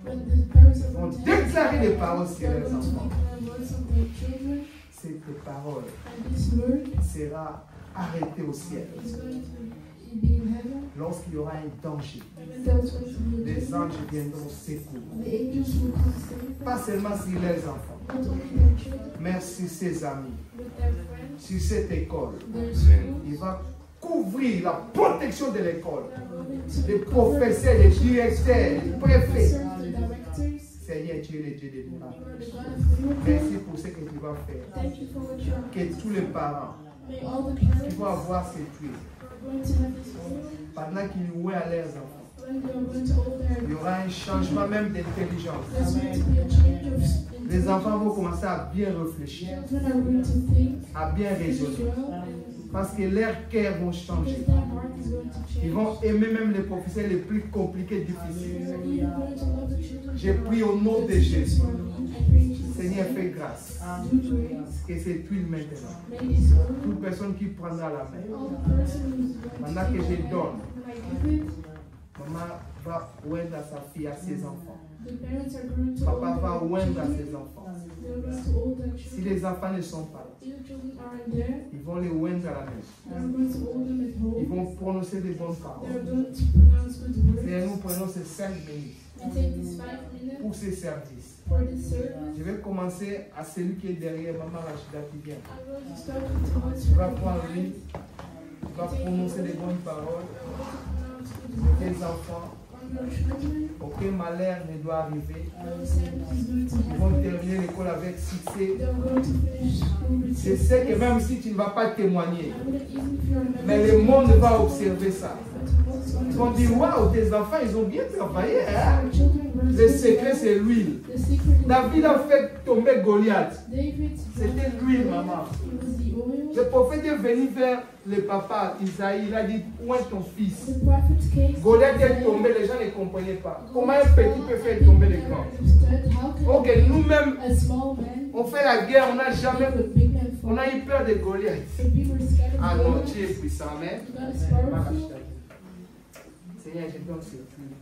Speaker 2: when the parents are
Speaker 1: ils vont
Speaker 2: going to take
Speaker 1: déclarer
Speaker 2: it,
Speaker 1: des paroles sur
Speaker 2: they are
Speaker 1: leurs
Speaker 2: going to
Speaker 1: enfants.
Speaker 2: declare words of their children.
Speaker 1: Cette parole
Speaker 2: And this word
Speaker 1: sera arrêtée au ciel.
Speaker 2: is going to be in heaven.
Speaker 1: Lorsqu'il y aura un danger,
Speaker 2: When there's going to be a
Speaker 1: les
Speaker 2: danger,
Speaker 1: anges viendront secours.
Speaker 2: the angels will come save
Speaker 1: Pas
Speaker 2: them.
Speaker 1: seulement sur les enfants,
Speaker 2: Not only their children,
Speaker 1: mais sur ses amis,
Speaker 2: with their friends,
Speaker 1: sur cette école.
Speaker 2: their school.
Speaker 1: Il va couvrir la protection de l'école.
Speaker 2: They are going to
Speaker 1: Les
Speaker 2: cover
Speaker 1: professeurs, les directeurs, les préfets.
Speaker 2: professors, the directors.
Speaker 1: Seigneur, tu es le Dieu des miracles.
Speaker 2: You are the God of miracles.
Speaker 1: Merci pour ce que tu vas faire.
Speaker 2: Thank you for what you are
Speaker 1: Que tous les parents
Speaker 2: May all the
Speaker 1: qui
Speaker 2: parents
Speaker 1: vont avoir cette huile,
Speaker 2: who are going to have this oil,
Speaker 1: pendant qu'ils louent à leurs enfants,
Speaker 2: when they are going to hold their,
Speaker 1: il y aura un changement même d'intelligence.
Speaker 2: there's going to be a change of
Speaker 1: Les enfants vont
Speaker 2: intelligence.
Speaker 1: commencer à bien réfléchir,
Speaker 2: Children are going to think,
Speaker 1: à bien raisonner,
Speaker 2: grow,
Speaker 1: parce que leurs cœurs vont changer.
Speaker 2: because their heart is going to change.
Speaker 1: Ils vont aimer même les professeurs les plus compliqués, difficiles.
Speaker 2: They're even going to love the children.
Speaker 1: J'ai
Speaker 2: who
Speaker 1: pris
Speaker 2: are
Speaker 1: au nom de
Speaker 2: difficult
Speaker 1: Jésus.
Speaker 2: for me. I pray in Jesus'
Speaker 1: Seigneur,
Speaker 2: name.
Speaker 1: fais grâce.
Speaker 2: Do grace.
Speaker 1: Que cette huile maintenant,
Speaker 2: May this oil,
Speaker 1: toute personne qui prendra la main,
Speaker 2: all the person who's going to
Speaker 1: pendant que
Speaker 2: take
Speaker 1: je
Speaker 2: it,
Speaker 1: donne,
Speaker 2: when I give it,
Speaker 1: maman va oindre à sa fille, à ses enfants.
Speaker 2: the parents are going to
Speaker 1: Papa
Speaker 2: hold
Speaker 1: va
Speaker 2: their
Speaker 1: oindre à
Speaker 2: children.
Speaker 1: ses enfants.
Speaker 2: They're going to hold their
Speaker 1: Si
Speaker 2: children.
Speaker 1: les enfants ne sont pas là,
Speaker 2: If the children aren't there,
Speaker 1: ils vont les oindre à la maison.
Speaker 2: they're going to hold them at
Speaker 1: Ils
Speaker 2: home.
Speaker 1: vont prononcer des bonnes
Speaker 2: They're
Speaker 1: paroles.
Speaker 2: going to pronounce good
Speaker 1: Et nous
Speaker 2: words.
Speaker 1: prenons ces 5 minutes
Speaker 2: And take these 5 minutes
Speaker 1: pour ces services.
Speaker 2: for this service.
Speaker 1: Je vais commencer à celui qui est derrière Maman Rachida qui vient.
Speaker 2: I'm going to start with the ones
Speaker 1: Tu
Speaker 2: who
Speaker 1: vas
Speaker 2: are
Speaker 1: prendre
Speaker 2: behind.
Speaker 1: lui, tu vas prononcer des bonnes paroles.
Speaker 2: They're going to pronounce good
Speaker 1: Tes
Speaker 2: words
Speaker 1: enfants,
Speaker 2: on your children.
Speaker 1: aucun malheur ne doit arriver.
Speaker 2: No sin is going to
Speaker 1: Ils vont
Speaker 2: happen.
Speaker 1: terminer l'école avec succès.
Speaker 2: They're going to finish school with
Speaker 1: Je sais que
Speaker 2: success.
Speaker 1: même si tu ne vas pas témoigner,
Speaker 2: I wouldn't even if you're a member
Speaker 1: mais
Speaker 2: of
Speaker 1: le
Speaker 2: the
Speaker 1: monde
Speaker 2: church,
Speaker 1: va observer ça.
Speaker 2: but the world's going
Speaker 1: Ils
Speaker 2: to
Speaker 1: vont dire,
Speaker 2: observe.
Speaker 1: waouh, tes enfants, ils ont bien travaillé. Hein?
Speaker 2: Our children were
Speaker 1: Le
Speaker 2: so
Speaker 1: secret,
Speaker 2: well.
Speaker 1: c'est l'huile.
Speaker 2: The secret is
Speaker 1: David a fait tomber Goliath.
Speaker 2: David.
Speaker 1: C'était l'huile, maman.
Speaker 2: It was the oil.
Speaker 1: Le prophète est venu vers le papa Isaïe. Il a dit, où est ton fils?
Speaker 2: The prophet came.
Speaker 1: Goliath est tombé, les gens ne comprenaient pas. Comment un petit peut faire tomber les grands? Ok, nous-mêmes,
Speaker 2: A small man
Speaker 1: on fait la guerre, on n'a jamais.
Speaker 2: make a big man
Speaker 1: On
Speaker 2: fall.
Speaker 1: a eu peur de Goliath.
Speaker 2: So people were scared of
Speaker 1: Ah non,
Speaker 2: Goliath.
Speaker 1: tu es puissant, amen.
Speaker 2: God is powerful.
Speaker 1: Seigneur, je donne ce fruit.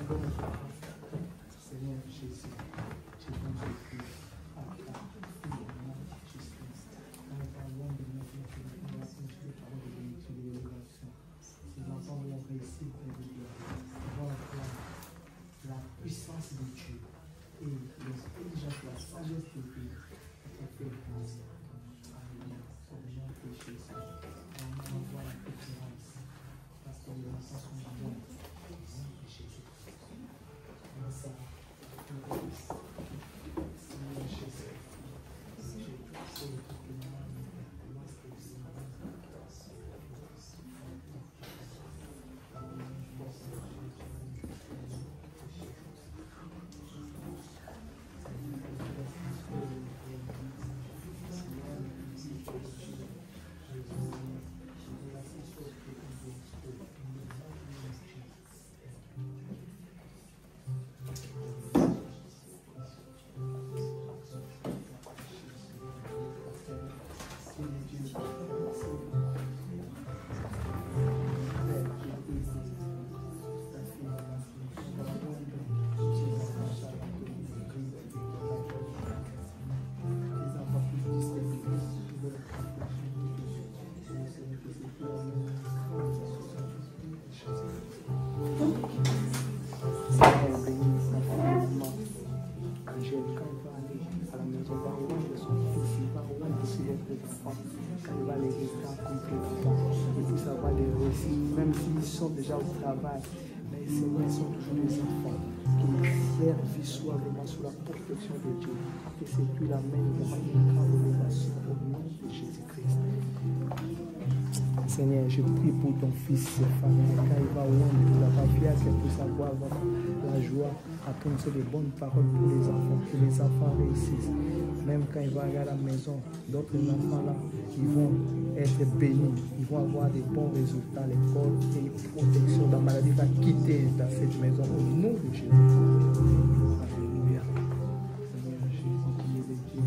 Speaker 1: Seigneur Jésus, je t'en supplie, à ta fille, au nom de Jésus-Christ, dans les paroles de notre génération, sur les paroles de l'étude et de l'élévation, ces enfants vont réussir pour les Dieu, voir la puissance de Dieu et l'intelligence, la sagesse de Dieu, qui fait grâce. Alléluia, au nom de Jésus, on envoie la préférence, parce que les enfants sont bons, au nom de Jésus. Merci. Même s'ils sont déjà au travail, mais ils sont toujours des enfants. Que leur vie soit vraiment sous la protection de Dieu. Que c'est plus la même révélation au nom de Jésus-Christ. Seigneur, je prie pour ton fils, famille, quand il va au monde, il va pas fier, c'est pour savoir la joie à prononcer les bonnes paroles pour les enfants, que les enfants réussissent. Même quand il va aller à la maison, d'autres enfants là, ils vont être bénis, ils vont avoir des bons résultats à l'école et protection. La maladie va quitter dans cette maison au nom de Jésus. Alléluia. Seigneur Jésus, qui est le Dieu.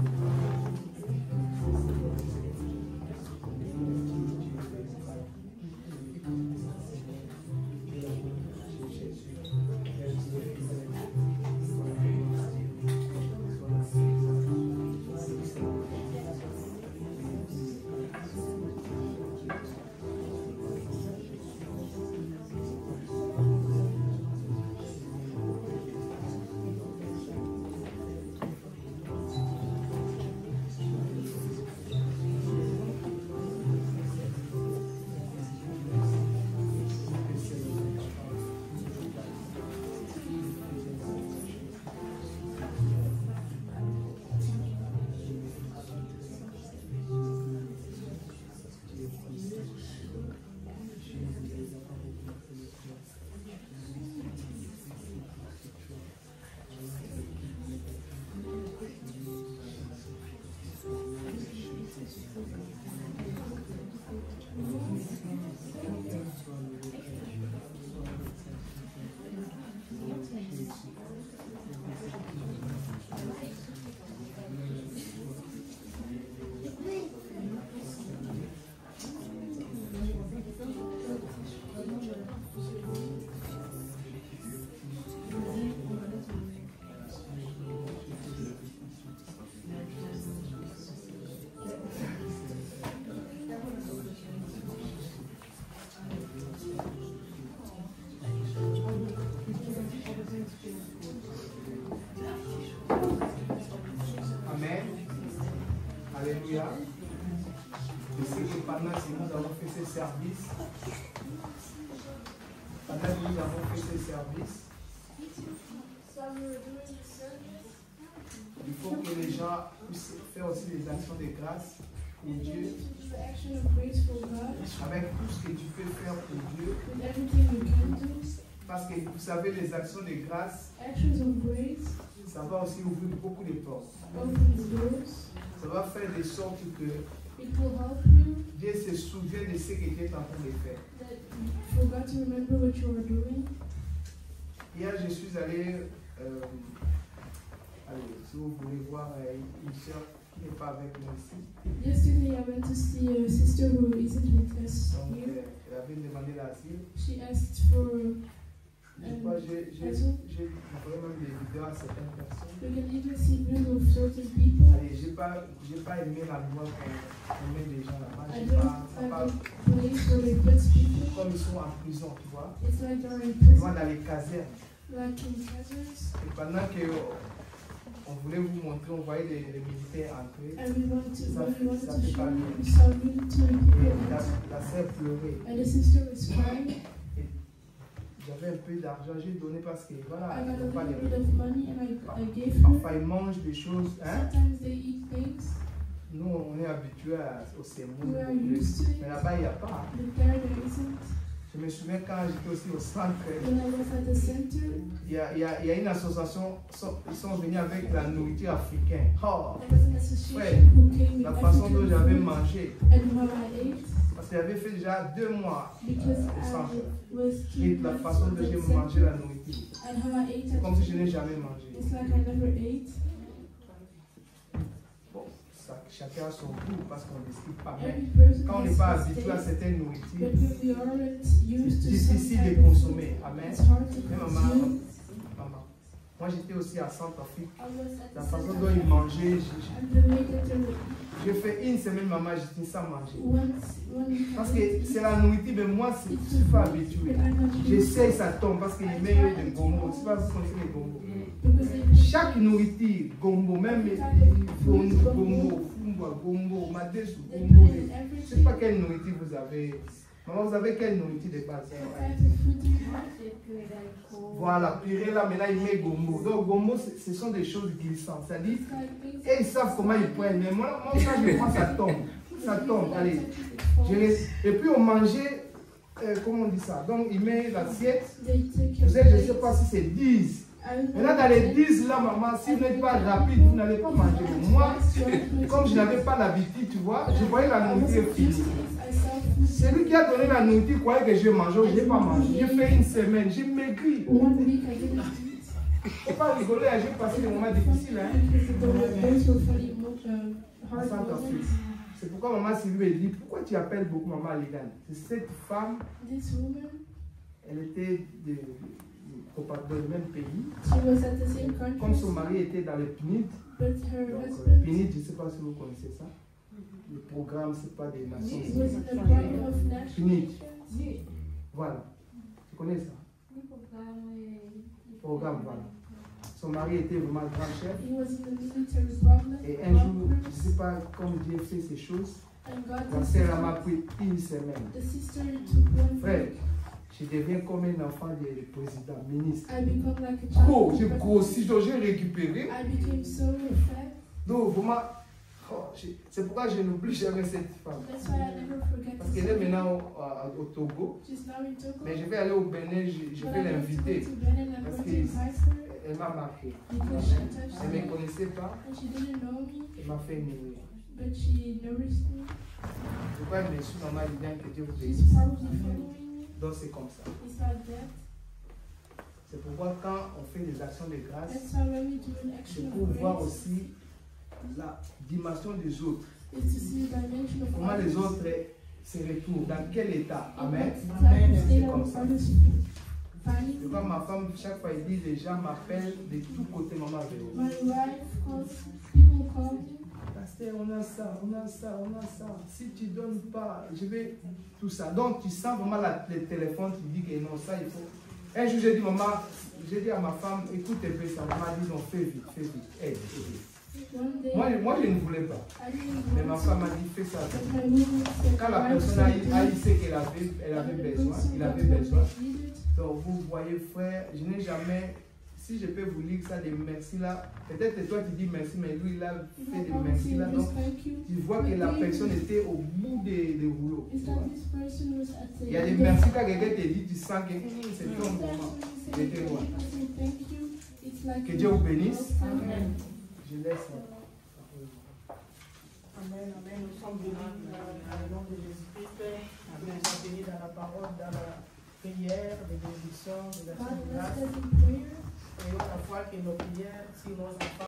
Speaker 1: Alléluia. Je sais que pendant que nous avons fait ce service, il faut que les gens puissent faire aussi des actions de grâce pour Dieu. Avec tout ce que tu peux faire pour Dieu. Parce que vous savez, les actions de grâce, ça va aussi ouvrir beaucoup de portes. Ça va faire de sorte que Dieu se souvient de ce que Dieu est en train de faire. Hier, je suis allé, si vous voulez voir une soeur qui n'est pas avec moi ici.
Speaker 2: Yesterday I went to see a sister who isn't with us
Speaker 1: Donc,
Speaker 2: here.
Speaker 1: elle avait demandé l'asile.
Speaker 2: She asked for
Speaker 1: Je crois J'ai vraiment des vidéos à certaines personnes.
Speaker 2: You can even see videos of certain people.
Speaker 1: Allez, j'ai pas aimé l'endroit qu'on met les gens là-bas.
Speaker 2: I
Speaker 1: J'ai
Speaker 2: don't
Speaker 1: pas,
Speaker 2: like the place where they put people.
Speaker 1: comme ils sont en prison, tu vois.
Speaker 2: It's like they're in
Speaker 1: Moi,
Speaker 2: prison,
Speaker 1: dans les casernes.
Speaker 2: like in prisons.
Speaker 1: Et pendant que on voulait vous montrer, on voyait les militaires entrer.
Speaker 2: And we wanted to show you, we saw military
Speaker 1: Et
Speaker 2: people.
Speaker 1: la sœur pleurait.
Speaker 2: And the sister was crying.
Speaker 1: J'avais un peu d'argent, j'ai donné parce que voilà,
Speaker 2: I
Speaker 1: ils
Speaker 2: got
Speaker 1: n'ont pas
Speaker 2: a
Speaker 1: les
Speaker 2: little bit
Speaker 1: revenus.
Speaker 2: of money and I gave her.
Speaker 1: Parfois, ils mangent des choses. Hein?
Speaker 2: Sometimes they eat things.
Speaker 1: Nous, on est habitués au sermon.
Speaker 2: We are used to it.
Speaker 1: Mais là-bas, il n'y a pas.
Speaker 2: But there isn't.
Speaker 1: Je me souviens quand j'étais aussi au centre,
Speaker 2: When I was at the center,
Speaker 1: il y a une association, ils sont venus avec la nourriture africaine. Oh,
Speaker 2: there was an association
Speaker 1: ouais,
Speaker 2: who came with
Speaker 1: la façon dont j'avais
Speaker 2: African food
Speaker 1: mangé.
Speaker 2: and how I ate.
Speaker 1: Parce que j'avais fait déjà 2 mois
Speaker 2: Because
Speaker 1: au centre.
Speaker 2: I was
Speaker 1: Et
Speaker 2: 2
Speaker 1: la
Speaker 2: months
Speaker 1: façon
Speaker 2: at
Speaker 1: dont j'ai
Speaker 2: the
Speaker 1: mangé
Speaker 2: center
Speaker 1: la nourriture.
Speaker 2: and how I ate
Speaker 1: C'est
Speaker 2: at
Speaker 1: comme si je n'ai jamais mangé.
Speaker 2: It's like I never ate.
Speaker 1: Bon, chacun a son goût parce qu'on ne discute pas. Mais
Speaker 2: Every person
Speaker 1: quand on
Speaker 2: has
Speaker 1: n'est pas
Speaker 2: his
Speaker 1: habitué à
Speaker 2: taste,
Speaker 1: certaines
Speaker 2: but
Speaker 1: nourritures,
Speaker 2: when we aren't used to some
Speaker 1: difficile de
Speaker 2: type of food,
Speaker 1: consommer. Amen.
Speaker 2: it's hard to
Speaker 1: Mais
Speaker 2: consume.
Speaker 1: maman, moi j'étais aussi à Centrafrique.
Speaker 2: I was at
Speaker 1: La
Speaker 2: the
Speaker 1: façon
Speaker 2: center
Speaker 1: dont ils mangeaient,
Speaker 2: and the way that they were
Speaker 1: j'ai fait 1 semaine, maman, j'étais sans manger.
Speaker 2: one
Speaker 1: Parce que c'est la nourriture, mais moi, je ne suis pas habitué. J'essaye, ça tombe parce qu'il met des gombo. Je ne sais pas si vous connaissez les gombo. Chaque nourriture, gombo, même gombo, fumba, gombo, madesu, gombo. Je ne sais pas quelle nourriture vous avez. Maman, vous avez quelle nourriture de base? Voilà, purée là, mais là, il met gombo. Donc, gombo, ce sont des choses glissantes. C'est-à-dire, et ils savent comment ils prennent. Mais moi, quand je prends, ça tombe. Ça tombe, allez. Et puis, on mangeait, comment on dit ça? Donc, il met l'assiette. Vous savez, je ne sais pas si c'est 10. Maintenant, dans les 10 là, maman, si vous n'êtes pas rapide, vous n'allez pas manger. Moi, comme je n'avais pas l'habitude, tu vois, je voyais la nourriture finie. Celui qui a donné la nourriture croyait que je vais manger, je n'ai pas mangé. J'ai fait 1 semaine, j'ai maigri. Il ne faut pas rigoler, j'ai passé des moments difficiles. Hein. C'est pourquoi maman Sylvie dit, pourquoi tu appelles beaucoup maman Ligane? Cette femme, elle était du même pays. Comme son mari était dans le PNID, donc le PNID, je ne sais pas si vous connaissez ça. Le programme, ce n'est pas des Nations Unies. PNID. Voilà. Tu connais ça? Programme, voilà. Son mari était vraiment grand chef. Et un jour, je ne sais pas comme Dieu fait ces choses, la sœur m'a pris 1 semaine. Frère, je deviens comme un enfant du président, ministre. Gros, j'ai grossi, donc j'ai récupéré. Donc vraiment, c'est pourquoi je n'oublie jamais cette femme. Parce qu'elle est maintenant au Togo. Mais je vais aller au Bénin, je vais l'inviter. Parce qu'elle m'a marqué. Elle ne me connaissait pas. Elle m'a fait nourrir. Je crois que je suis dans ma vie que Dieu vous bénisse. Donc c'est comme ça. C'est pourquoi quand on fait des actions de grâce, c'est pour voir aussi la dimension des autres. Comment les autres se retrouvent, dans quel état. Amen. C'est comme ça. Je vois ma femme, chaque fois, elle dit, les gens m'appellent de tous côtés, maman Véro. Pasteur, on a ça, on a ça, on a ça. Si tu ne donnes pas, je vais tout ça. Donc tu sens vraiment le téléphone, tu dis que non, ça il faut. Un jour j'ai dit, maman, j'ai dit à ma femme, écoute un peu ça. Maman dit non, fais vite, fais vite. Hey, fais vite. Moi je ne voulais pas. Mais ma femme m'a dit, fais ça. Quand la personne a eu ce qu'elle avait besoin, il avait besoin. Donc vous voyez frère, je n'ai jamais, si je peux vous lire ça des merci là, peut-être toi tu dis merci, mais lui il a fait des merci là, donc tu vois que la personne était au bout des rouleaux. Il y a des merci quand quelqu'un te dit, tu sens que c'est ton moment. Il était loin. Que Dieu vous bénisse. Je laisse.
Speaker 3: Amen, amen. Nous sommes bénis dans le nom de Jésus-Christ. Nous sommes bénis dans la parole, dans la prière, de bénédiction, de l'action de grâce. Et autrefois que nos prières, si nos enfants